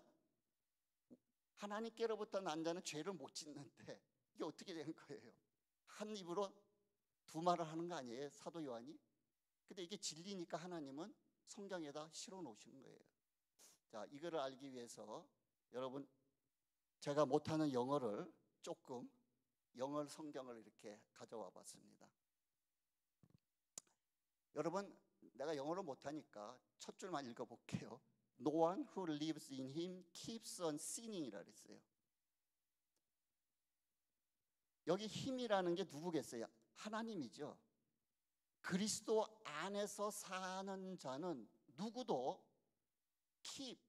하나님께로부터 난 자는 죄를 못 짓는데 이게 어떻게 된 거예요? 한 입으로 두 말을 하는 거 아니에요, 사도 요한이? 근데 이게 진리니까 하나님은 성경에다 실어 놓으신 거예요. 자, 이거를 알기 위해서 여러분 제가 못하는 영어를 조금 영어 성경을 이렇게 가져와 봤습니다. 여러분 내가 영어를 못하니까 첫 줄만 읽어볼게요. No one who lives in him keeps on sinning이라 그랬어요. 여기 힘이라는 게 누구겠어요? 하나님이죠. 그리스도 안에서 사는 자는 누구도 keep,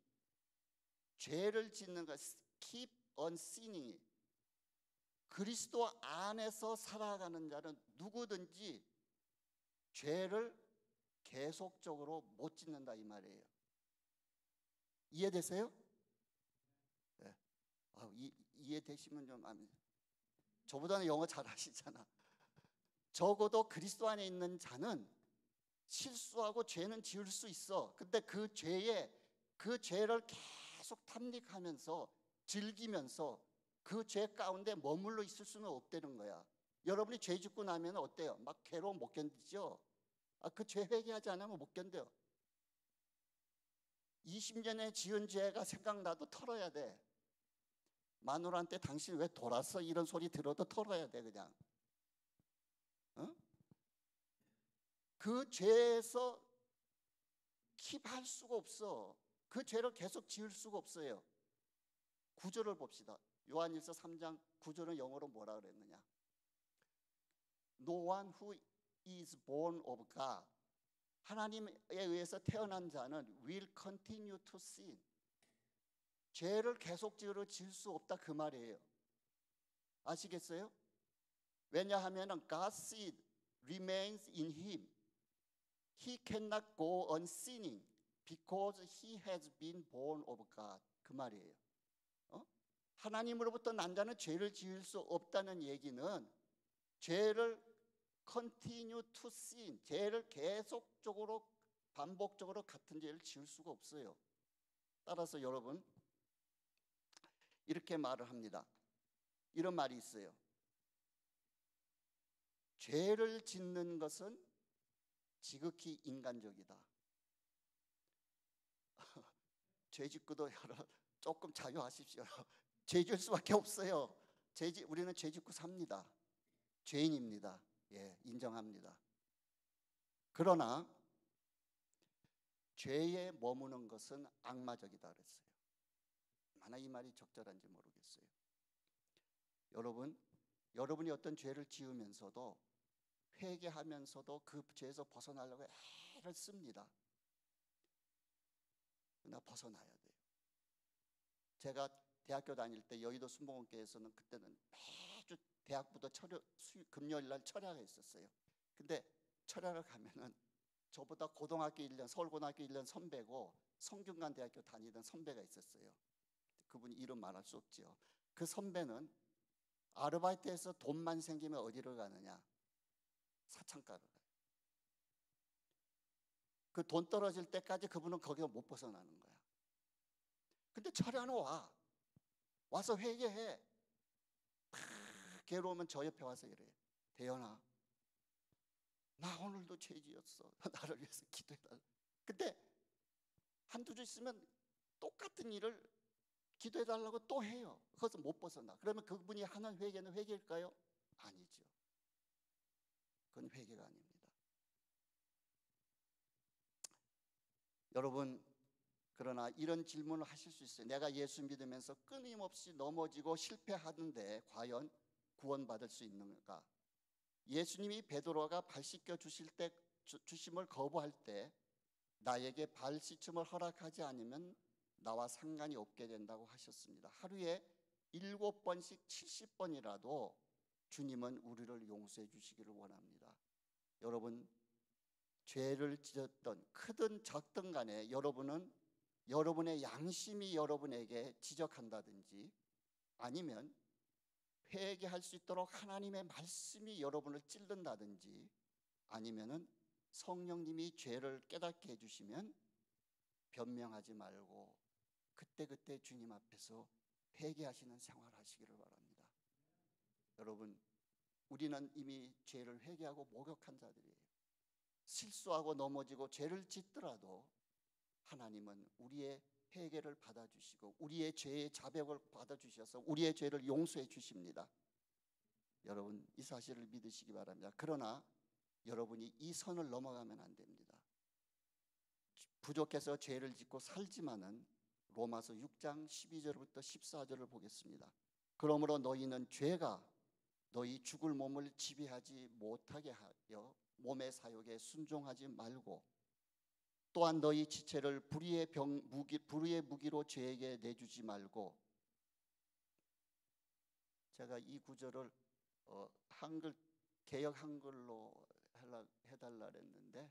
죄를 짓는 것, keep on sinning. 그리스도 안에서 살아가는 자는 누구든지 죄를 계속적으로 못 짓는다 이 말이에요. 이해되세요? 네. 이해되시면 좀 저보다는 영어 잘하시잖아. 적어도 그리스도 안에 있는 자는 실수하고 죄는 지을 수 있어. 근데 그 죄를 계속 탐닉하면서 즐기면서 그 죄 가운데 머물러 있을 수는 없다는 거야. 여러분이 죄 짓고 나면 어때요? 막 괴로움 못 견디죠? 그 죄 회개하지 않으면 못 견뎌요. 20년에 지은 죄가 생각나도 털어야 돼. 마누라한테 당신 왜 돌았어? 이런 소리 들어도 털어야 돼 그냥. 어? 그 죄에서 킵할 수가 없어. 그 죄를 계속 지을 수가 없어요. 구절을 봅시다. 요한일서 3장 9절은 영어로 뭐라 그랬느냐? No one who is born of God, 하나님에 의해서 태어난 자는 will continue to sin. 죄를 계속 지을 수 없다 그 말이에요. 아시겠어요? 왜냐하면 God's seed remains in him. He cannot go on sinning because he has been born of God. 그 말이에요. 하나님으로부터 난 자는 죄를 지을 수 없다는 얘기는 죄를 continue to sin, 죄를 계속적으로 반복적으로 같은 죄를 지을 수가 없어요. 따라서 여러분 이렇게 말을 합니다. 이런 말이 있어요. 죄를 짓는 것은 지극히 인간적이다. 죄 짓고도 조금 자유하십시오. 죄 지을 수밖에 없어요. 우리는 죄 짓고 삽니다. 죄인입니다. 예, 인정합니다. 그러나 죄에 머무는 것은 악마적이다 그랬어요. 얼마나 이 말이 적절한지 모르겠어요. 여러분이 어떤 죄를 지으면서도 회개하면서도 그 죄에서 벗어나려고 애를 씁니다. 그러나 벗어나야 돼요. 제가 대학교 다닐 때 여의도 순복음교회에서는 그때는 매주 대학부도 금요일 날 철야가 있었어요. 근데 철야를 가면은 저보다 고등학교 1년, 서울고등학교 1년 선배고 성균관대학교 다니던 선배가 있었어요. 그분이 이름 말할 수 없지요. 그 선배는 아르바이트해서 돈만 생기면 어디를 가느냐? 사창가를 가요. 그 돈 떨어질 때까지 그분은 거기서 못 벗어나는 거야. 근데 철야는 와서 회개해. 괴로우면 저 옆에 와서 이래. 대연아, 나 오늘도 죄 지었어. 나를 위해서 기도해달라. 근데 한두 주 있으면 똑같은 일을 기도해달라고 또 해요. 그것은 못 벗어나. 그러면 그분이 하는 회개는 회개일까요? 아니죠. 그건 회개가 아닙니다. 여러분, 그러나 이런 질문을 하실 수 있어요. 내가 예수 믿으면서 끊임없이 넘어지고 실패하는데 과연 구원받을 수 있는가? 예수님이 베드로가 발 씻겨 주심을 거부할 때 나에게 발 씻음을 허락하지 않으면 나와 상관이 없게 된다고 하셨습니다. 하루에 7번씩 70번이라도 주님은 우리를 용서해 주시기를 원합니다. 여러분, 죄를 지었던 크든 작든 간에 여러분의 양심이 여러분에게 지적한다든지 아니면 회개할 수 있도록 하나님의 말씀이 여러분을 찔른다든지 아니면은 성령님이 죄를 깨닫게 해주시면 변명하지 말고 그때그때 주님 앞에서 회개하시는 생활 하시기를 바랍니다. 여러분, 우리는 이미 죄를 회개하고 목욕한 자들이에요. 실수하고 넘어지고 죄를 짓더라도 하나님은 우리의 회개를 받아주시고 우리의 죄의 자백을 받아주셔서 우리의 죄를 용서해 주십니다. 여러분, 이 사실을 믿으시기 바랍니다. 그러나 여러분이 이 선을 넘어가면 안 됩니다. 부족해서 죄를 짓고 살지만은 로마서 6장 12절부터 14절을 보겠습니다. 그러므로 너희는 죄가 너희 죽을 몸을 지배하지 못하게 하여 몸의 사욕에 순종하지 말고 또한 너희 지체를 불의의 무기로 죄에게 내주지 말고. 제가 이 구절을 개역 한글로 해달라 했는데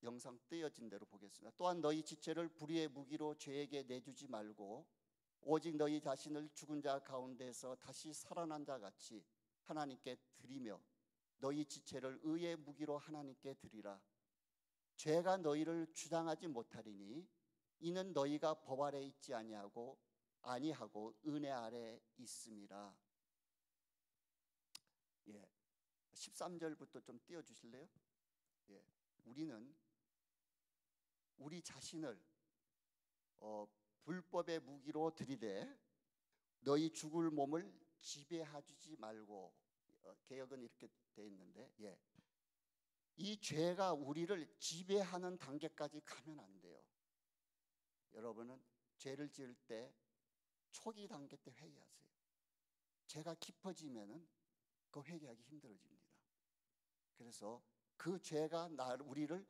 영상 띄어진 대로 보겠습니다. 또한 너희 지체를 불의의 무기로 죄에게 내주지 말고 오직 너희 자신을 죽은 자 가운데서 다시 살아난 자 같이 하나님께 드리며 너희 지체를 의의 무기로 하나님께 드리라. 죄가 너희를 주장하지 못하리니 이는 너희가 법 아래 있지 아니하고 은혜 아래 있음이라. 예, 13절부터 좀 띄워주실래요? 예, 우리는 우리 자신을 불법의 무기로 들이대 너희 죽을 몸을 지배하지 말고, 개역은 이렇게 돼 있는데, 이 죄가 우리를 지배하는 단계까지 가면 안 돼요. 여러분은 죄를 지을 때 초기 단계 때 회개하세요. 죄가 깊어지면은 그 회개하기 힘들어집니다. 그래서 그 죄가 우리를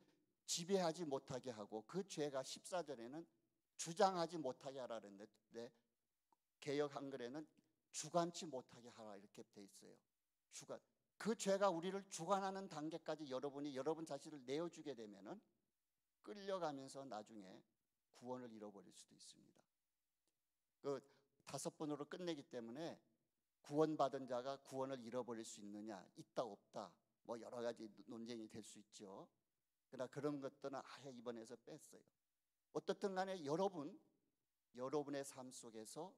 지배하지 못하게 하고, 그 죄가 14절에는 주장하지 못하게 하라 그랬는데 개역 한글에는 주관치 못하게 하라 이렇게 돼 있어요. 그 죄가 우리를 주관하는 단계까지 여러분 자신을 내어주게 되면은 끌려가면서 나중에 구원을 잃어버릴 수도 있습니다. 그 5번으로 끝내기 때문에 구원받은 자가 구원을 잃어버릴 수 있느냐, 있다 없다, 뭐 여러 가지 논쟁이 될 수 있죠. 그러나 그런 것들은 아예 이번에서 뺐어요. 어떻든 간에 여러분의 삶 속에서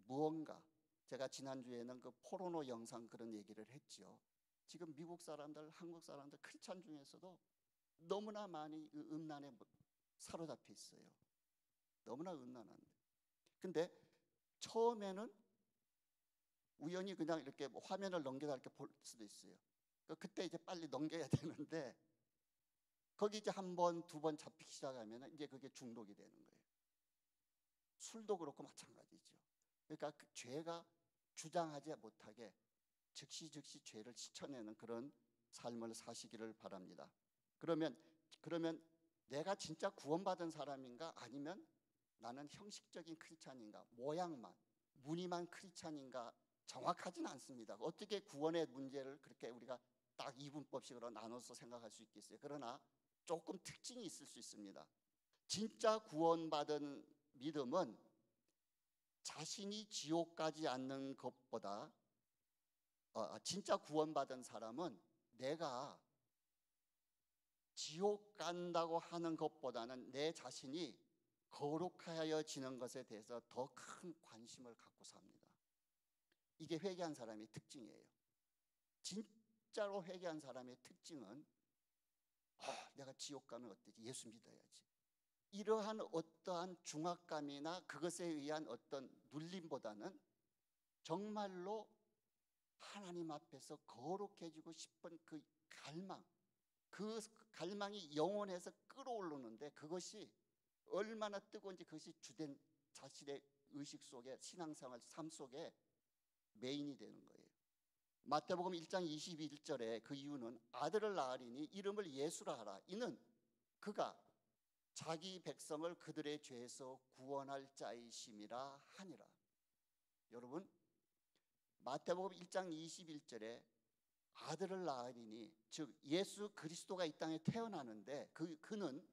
무언가, 제가 지난주에는 그 포르노 영상 그런 얘기를 했죠. 지금 미국 사람들, 한국 사람들, 크리스찬 중에서도 너무나 많이 음란에 사로잡혀 있어요. 너무나 음란한데. 근데 처음에는 우연히 그냥 이렇게 화면을 넘겨다 이렇게 볼 수도 있어요. 그때 이제 빨리 넘겨야 되는데 거기 이제 한 번, 두 번 잡히기 시작하면 이제 그게 중독이 되는 거예요. 술도 그렇고 마찬가지죠. 그러니까 그 죄가 주장하지 못하게 즉시 죄를 씻어내는 그런 삶을 사시기를 바랍니다. 그러면 내가 진짜 구원받은 사람인가, 아니면 나는 형식적인 크리스찬인가, 모양만 무늬만 크리스찬인가 정확하지는 않습니다. 어떻게 구원의 문제를 그렇게 우리가 딱 이분법식으로 나눠서 생각할 수 있겠어요? 그러나 조금 특징이 있을 수 있습니다. 진짜 구원받은 믿음은 자신이 지옥 가지 않는 것보다, 진짜 구원받은 사람은 내가 지옥 간다고 하는 것보다는 내 자신이 거룩하여지는 것에 대해서 더 큰 관심을 갖고 삽니다. 이게 회개한 사람의 특징이에요. 진짜로 회개한 사람의 특징은 내가 지옥 가면 어때지? 예수 믿어야지. 이러한 어떠한 중압감이나 그것에 의한 어떤 눌림보다는 정말로 하나님 앞에서 거룩해지고 싶은 그 갈망이 영혼에서 끌어오르는데, 그것이 얼마나 뜨거운지 그것이 주된 자신의 의식 속에, 신앙생활 삶 속에 메인이 되는 거예요. 마태복음 1장 21절에 그 이유는 아들을 낳으리니 이름을 예수라 하라. 이는 그가 자기 백성을 그들의 죄에서 구원할 자이심이라 하니라. 여러분, 마태복음 1장 21절에 아들을 낳으리니, 즉 예수 그리스도가 이 땅에 태어나는데 그는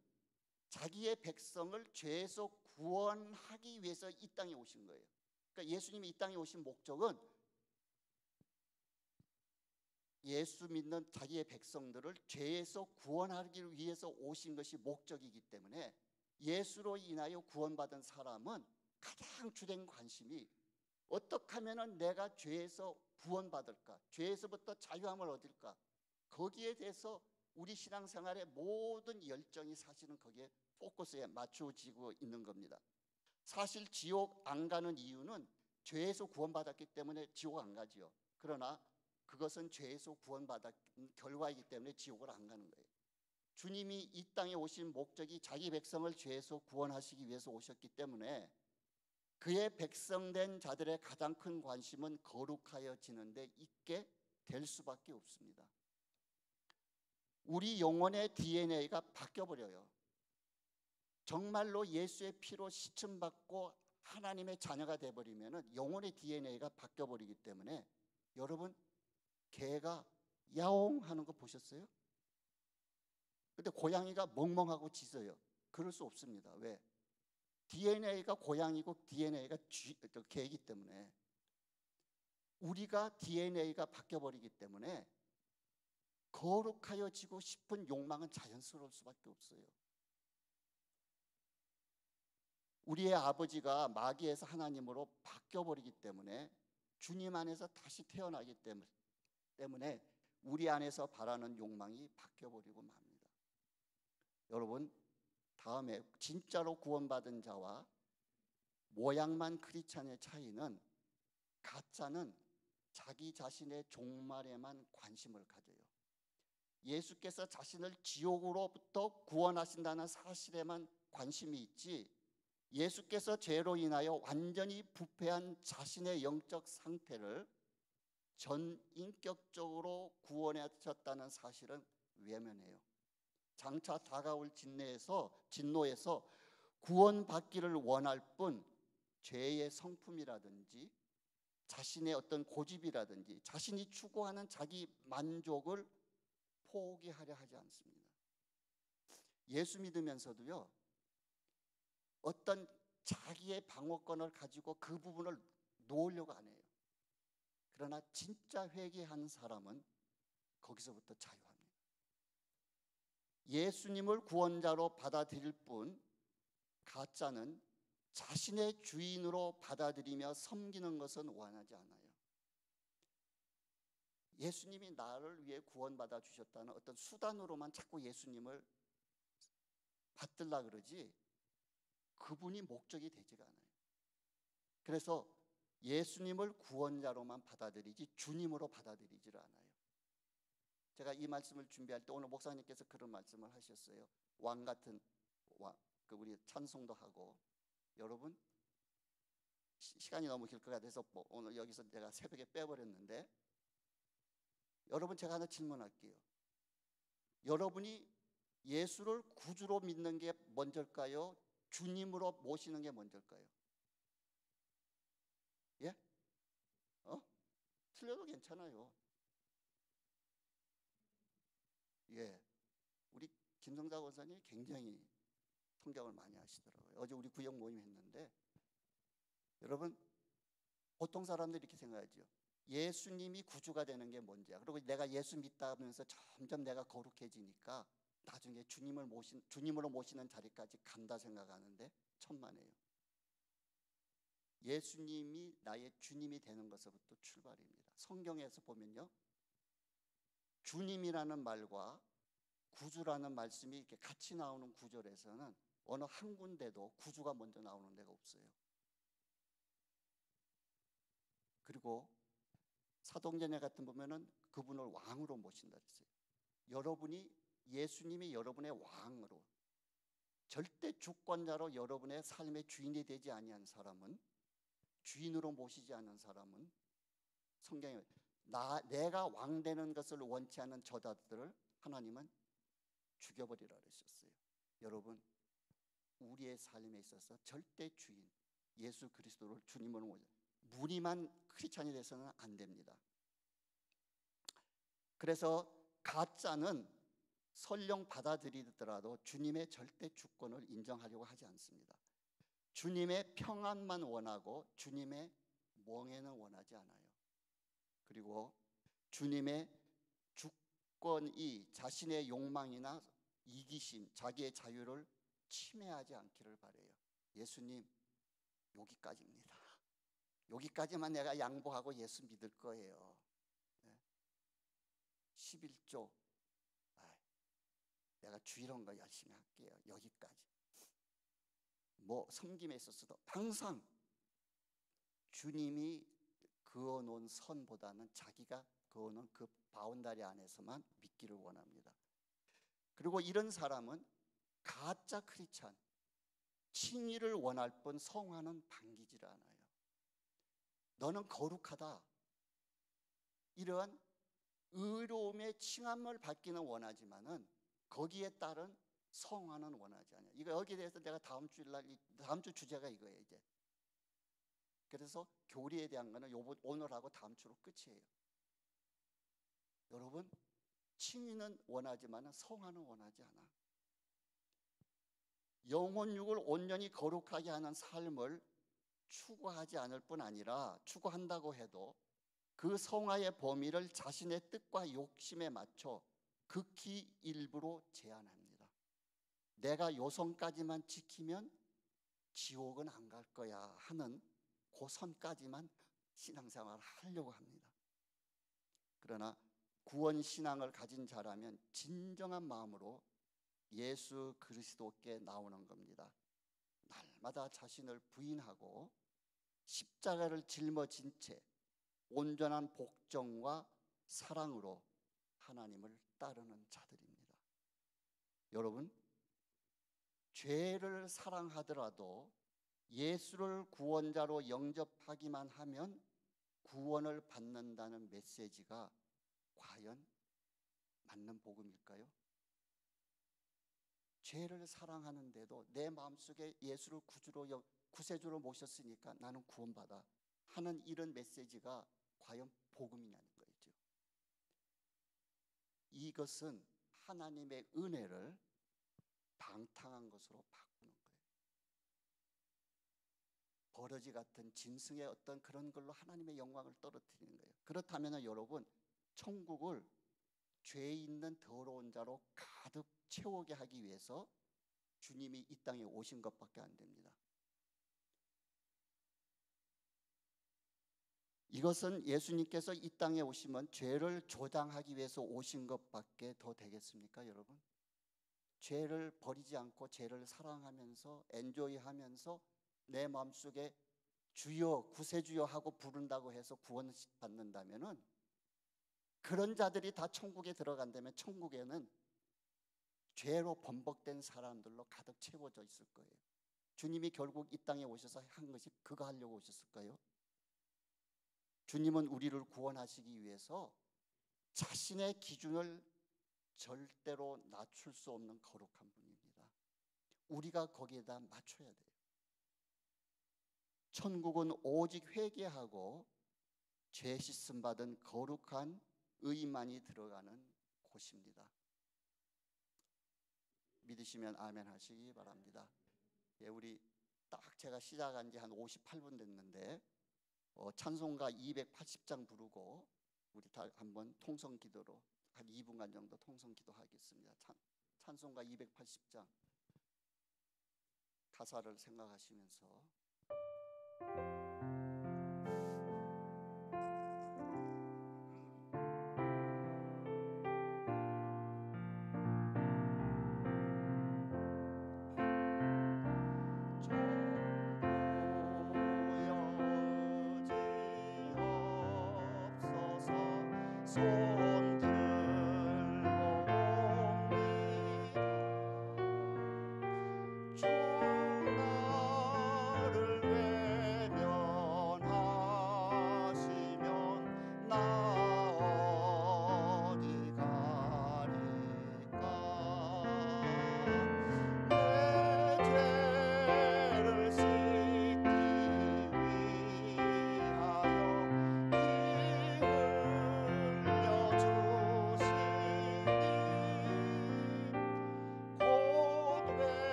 자기의 백성을 죄에서 구원하기 위해서 이 땅에 오신 거예요. 그러니까 예수님이 이 땅에 오신 목적은 예수 믿는 자기의 백성들을 죄에서 구원하기 위해서 오신 것이 목적이기 때문에 예수로 인하여 구원받은 사람은 가장 주된 관심이 어떻게 하면 내가 죄에서 구원받을까, 죄에서부터 자유함을 얻을까, 거기에 대해서 우리 신앙생활의 모든 열정이 사실은 거기에 포커스에 맞춰지고 있는 겁니다. 사실 지옥 안 가는 이유는 죄에서 구원받았기 때문에 지옥 안 가지요. 그러나 그것은 죄에서 구원받은 결과이기 때문에 지옥을 안 가는 거예요. 주님이 이 땅에 오신 목적이 자기 백성을 죄에서 구원하시기 위해서 오셨기 때문에 그의 백성된 자들의 가장 큰 관심은 거룩하여지는 데 있게 될 수밖에 없습니다. 우리 영혼의 DNA가 바뀌어버려요. 정말로 예수의 피로 씻음받고 하나님의 자녀가 되어버리면 영혼의 DNA가 바뀌어버리기 때문에, 여러분, 개가 야옹 하는 거 보셨어요? 근데 고양이가 멍멍하고 짖어요. 그럴 수 없습니다. 왜? DNA가 고양이고 DNA가 개이기 때문에. 우리가 DNA가 바뀌어버리기 때문에 거룩하여지고 싶은 욕망은 자연스러울 수밖에 없어요. 우리의 아버지가 마귀에서 하나님으로 바뀌어버리기 때문에 주님 안에서 다시 태어나기 때문에 우리 안에서 바라는 욕망이 바뀌어버리고 맙니다. 여러분, 다음에 진짜로 구원받은 자와 모양만 크리스찬의 차이는, 가짜는 자기 자신의 종말에만 관심을 가져요. 예수께서 자신을 지옥으로부터 구원하신다는 사실에만 관심이 있지, 예수께서 죄로 인하여 완전히 부패한 자신의 영적 상태를 전인격적으로 구원하셨다는 사실은 외면해요. 장차 다가올 진노에서 구원받기를 원할 뿐 죄의 성품이라든지 자신의 어떤 고집이라든지 자신이 추구하는 자기 만족을 포기하려 하지 않습니다. 예수 믿으면서도요, 어떤 자기의 방어권을 가지고 그 부분을 놓으려고 안 해요. 그러나 진짜 회개한 사람은 거기서부터 자유합니다. 예수님을 구원자로 받아들일 뿐 가짜는 자신의 주인으로 받아들이며 섬기는 것은 원하지 않아요. 예수님이 나를 위해 구원받아 주셨다는 어떤 수단으로만 자꾸 예수님을 받들라 그러지, 그분이 목적이 되지가 않아요. 그래서 예수님을 구원자로만 받아들이지 주님으로 받아들이지를 않아요. 제가 이 말씀을 준비할 때 오늘 목사님께서 그런 말씀을 하셨어요. 왕 같은 우리 찬송도 하고. 여러분, 시간이 너무 길 것 같아서 오늘 여기서 내가 새벽에 빼버렸는데, 여러분, 제가 하나 질문할게요. 여러분이 예수를 구주로 믿는 게 먼저일까요? 주님으로 모시는 게 먼저일까요? 예? 틀려도 괜찮아요. 예. 우리 김성자 원사님이 굉장히 성경을 많이 하시더라고요. 어제 우리 구역 모임 했는데, 여러분, 보통 사람들이 이렇게 생각하죠. 예수님이 구주가 되는 게 뭔지야. 그리고 내가 예수 믿다 하면서 점점 내가 거룩해지니까 나중에 주님으로 모시는 자리까지 간다 생각하는데 천만에요. 예수님이 나의 주님이 되는 것부터 출발입니다. 성경에서 보면요, 주님이라는 말과 구주라는 말씀이 이렇게 같이 나오는 구절에서는 어느 한 군데도 구주가 먼저 나오는 데가 없어요. 그리고 사도행전 같은 보면은 그분을 왕으로 모신다 그랬어요. 여러분이 예수님이 여러분의 왕으로, 절대 주권자로 여러분의 삶의 주인이 되지 아니한 사람은, 주인으로 모시지 않은 사람은, 성경에 내가 왕 되는 것을 원치 않은 저자들을 하나님은 죽여버리라 그러셨어요. 여러분, 우리의 삶에 있어서 절대 주인 예수 그리스도를 주님으로 모셔, 무늬만 크리스찬이 돼서는 안 됩니다. 그래서 가짜는 설령 받아들이더라도 주님의 절대 주권을 인정하려고 하지 않습니다. 주님의 평안만 원하고 주님의 멍에는 원하지 않아요. 그리고 주님의 주권이 자신의 욕망이나 이기심, 자기의 자유를 침해하지 않기를 바라요. 예수님, 여기까지입니다. 여기까지만 내가 양보하고 예수 믿을 거예요. 11조 내가 주일한 거 열심히 할게요. 여기까지. 섬김에 있어서도 항상 주님이 그어놓은 선보다는 자기가 그어놓은 그 바운다리 안에서만 믿기를 원합니다. 그리고 이런 사람은 가짜 크리스찬, 칭의를 원할 뿐 성화는 반기질 않아요. 너는 거룩하다, 이러한 의로움의 칭함을 받기는 원하지만은 거기에 따른 성화는 원하지 않아요. 이거 여기에 대해서 내가 다음 주 주제가 이거예요. 이제 그래서 교리에 대한 거는 오늘하고 다음 주로 끝이에요. 여러분, 칭의는 원하지만 성화는 원하지 않아. 영혼육을 온전히 거룩하게 하는 삶을 추구하지 않을 뿐 아니라, 추구한다고 해도 그 성화의 범위를 자신의 뜻과 욕심에 맞춰 극히 일부로 제한합니다. 내가 요 선까지만 지키면 지옥은 안 갈 거야 하는 그 선까지만 신앙생활을 하려고 합니다. 그러나 구원 신앙을 가진 자라면 진정한 마음으로 예수 그리스도께 나오는 겁니다. 날마다 자신을 부인하고 십자가를 짊어진 채 온전한 복종과 사랑으로 하나님을 따르는 자들입니다. 여러분, 죄를 사랑하더라도 예수를 구원자로 영접하기만 하면 구원을 받는다는 메시지가 과연 맞는 복음일까요? 죄를 사랑하는데도 내 마음속에 예수를 구세주로 모셨으니까 나는 구원받아 하는 이런 메시지가 과연 복음이냐는 거죠. 이것은 하나님의 은혜를 방탕한 것으로 바꾸는 거예요. 버러지 같은 짐승의 어떤 그런 걸로 하나님의 영광을 떨어뜨리는 거예요. 그렇다면 여러분, 천국을 죄 있는 더러운 자로 가득 채우게 하기 위해서 주님이 이 땅에 오신 것밖에 안 됩니다. 이것은 예수님께서 이 땅에 오시면 죄를 조장하기 위해서 오신 것밖에 더 되겠습니까, 여러분? 죄를 버리지 않고 죄를 사랑하면서 엔조이하면서 내 마음속에 주여 구세주여 하고 부른다고 해서 구원받는다면은, 그런 자들이 다 천국에 들어간다면 천국에는 죄로 번복된 사람들로 가득 채워져 있을 거예요. 주님이 결국 이 땅에 오셔서 한 것이 그거 하려고 오셨을까요? 주님은 우리를 구원하시기 위해서 자신의 기준을 절대로 낮출 수 없는 거룩한 분입니다. 우리가 거기에다 맞춰야 돼요. 천국은 오직 회개하고 죄 씻음 받은 거룩한 의인만이 들어가는 곳입니다. 믿으시면 아멘 하시기 바랍니다. 예, 우리 딱 제가 시작한 지 한 58분 됐는데 찬송가 280장 부르고 우리 다 한번 통성 기도로 한 2분간 정도 통성 기도하겠습니다. 찬송가 280장 가사를 생각하시면서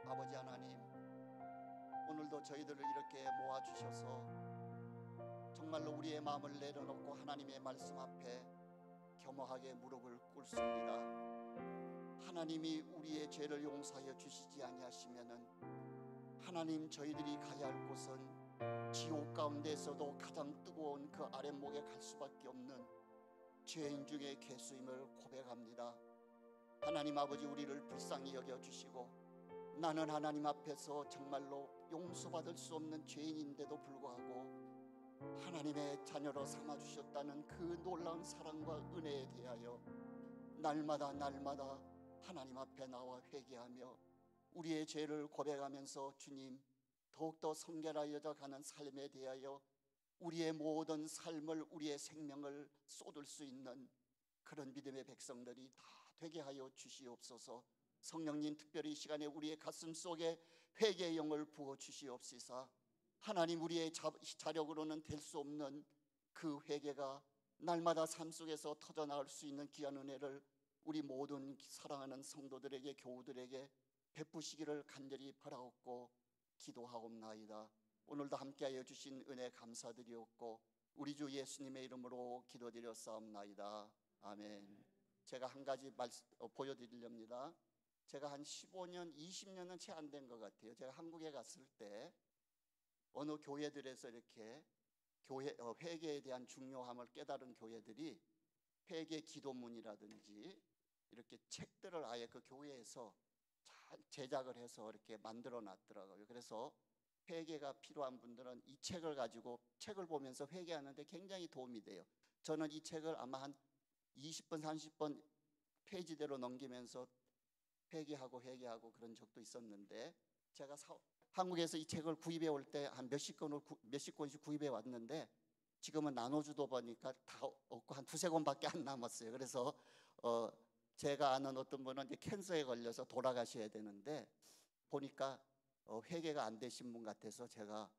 아버지 하나님, 오늘도 저희들을 이렇게 모아주셔서 정말로 우리의 마음을 내려놓고 하나님의 말씀 앞에 겸허하게 무릎을 꿇습니다. 하나님이 우리의 죄를 용서하여 주시지 아니하시면은 하나님, 저희들이 가야 할 곳은 지옥 가운데서도 가장 뜨거운 그 아랫목에 갈 수밖에 없는 죄인 중에 괴수임을 고백합니다. 하나님 아버지, 우리를 불쌍히 여겨주시고 나는 하나님 앞에서 정말로 용서받을 수 없는 죄인인데도 불구하고 하나님의 자녀로 삼아주셨다는 그 놀라운 사랑과 은혜에 대하여 날마다 하나님 앞에 나와 회개하며 우리의 죄를 고백하면서 주님, 더욱더 성결하여져 가는 삶에 대하여 우리의 모든 삶을, 우리의 생명을 쏟을 수 있는 그런 믿음의 백성들이 다 되게 하여 주시옵소서. 성령님, 특별히 이 시간에 우리의 가슴 속에 회개의 영을 부어 주시옵시사 하나님, 우리의 자력으로는 될 수 없는 그 회개가 날마다 삶 속에서 터져나올 수 있는 귀한 은혜를 우리 모든 사랑하는 성도들에게, 교우들에게 베푸시기를 간절히 바라옵고 기도하옵나이다. 오늘도 함께하여 주신 은혜 감사드리옵고 우리 주 예수님의 이름으로 기도드렸사옵나이다. 아멘. 제가 한 가지 보여드리렵니다. 제가 한 15년, 20년은 채 안 된 것 같아요. 제가 한국에 갔을 때 어느 교회들에서 이렇게 회개에 대한 중요함을 깨달은 교회들이 회개 기도문이라든지 이렇게 책들을 아예 그 교회에서 잘 제작을 해서 이렇게 만들어 놨더라고요. 그래서 회개가 필요한 분들은 이 책을 가지고 책을 보면서 회개하는데 굉장히 도움이 돼요. 저는 이 책을 아마 한 20번, 30번 페이지대로 넘기면서 회개하고 그런 적도 있었는데, 제가 한국에서 이 책을 구입해 올 때 한 몇십 권씩 구입해 왔는데 지금은 나눠주다 보니까 다 없고 한 두세 권밖에 안 남았어요. 그래서 제가 아는 어떤 분은 이제 캔서에 걸려서 돌아가셔야 되는데 보니까 회개가 안 되신 분 같아서 제가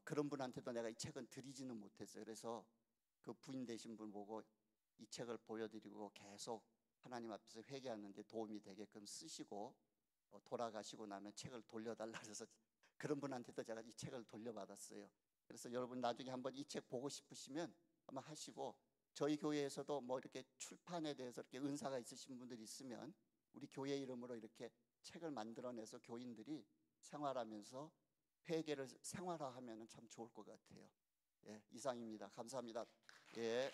그런 분한테도 내가 이 책은 드리지는 못했어요. 그래서 그 부인 되신 분 보고 이 책을 보여드리고 계속 하나님 앞에서 회개하는 데 도움이 되게끔 쓰시고 돌아가시고 나면 책을 돌려달라 그래서 그런 분한테도 제가 이 책을 돌려받았어요. 그래서 여러분 나중에 한번 이 책 보고 싶으시면 아마 하시고, 저희 교회에서도 뭐 이렇게 출판에 대해서 이렇게 은사가 있으신 분들이 있으면 우리 교회 이름으로 이렇게 책을 만들어내서 교인들이 생활하면서 회개를 생활화하면 참 좋을 것 같아요. 예, 이상입니다. 감사합니다. 예.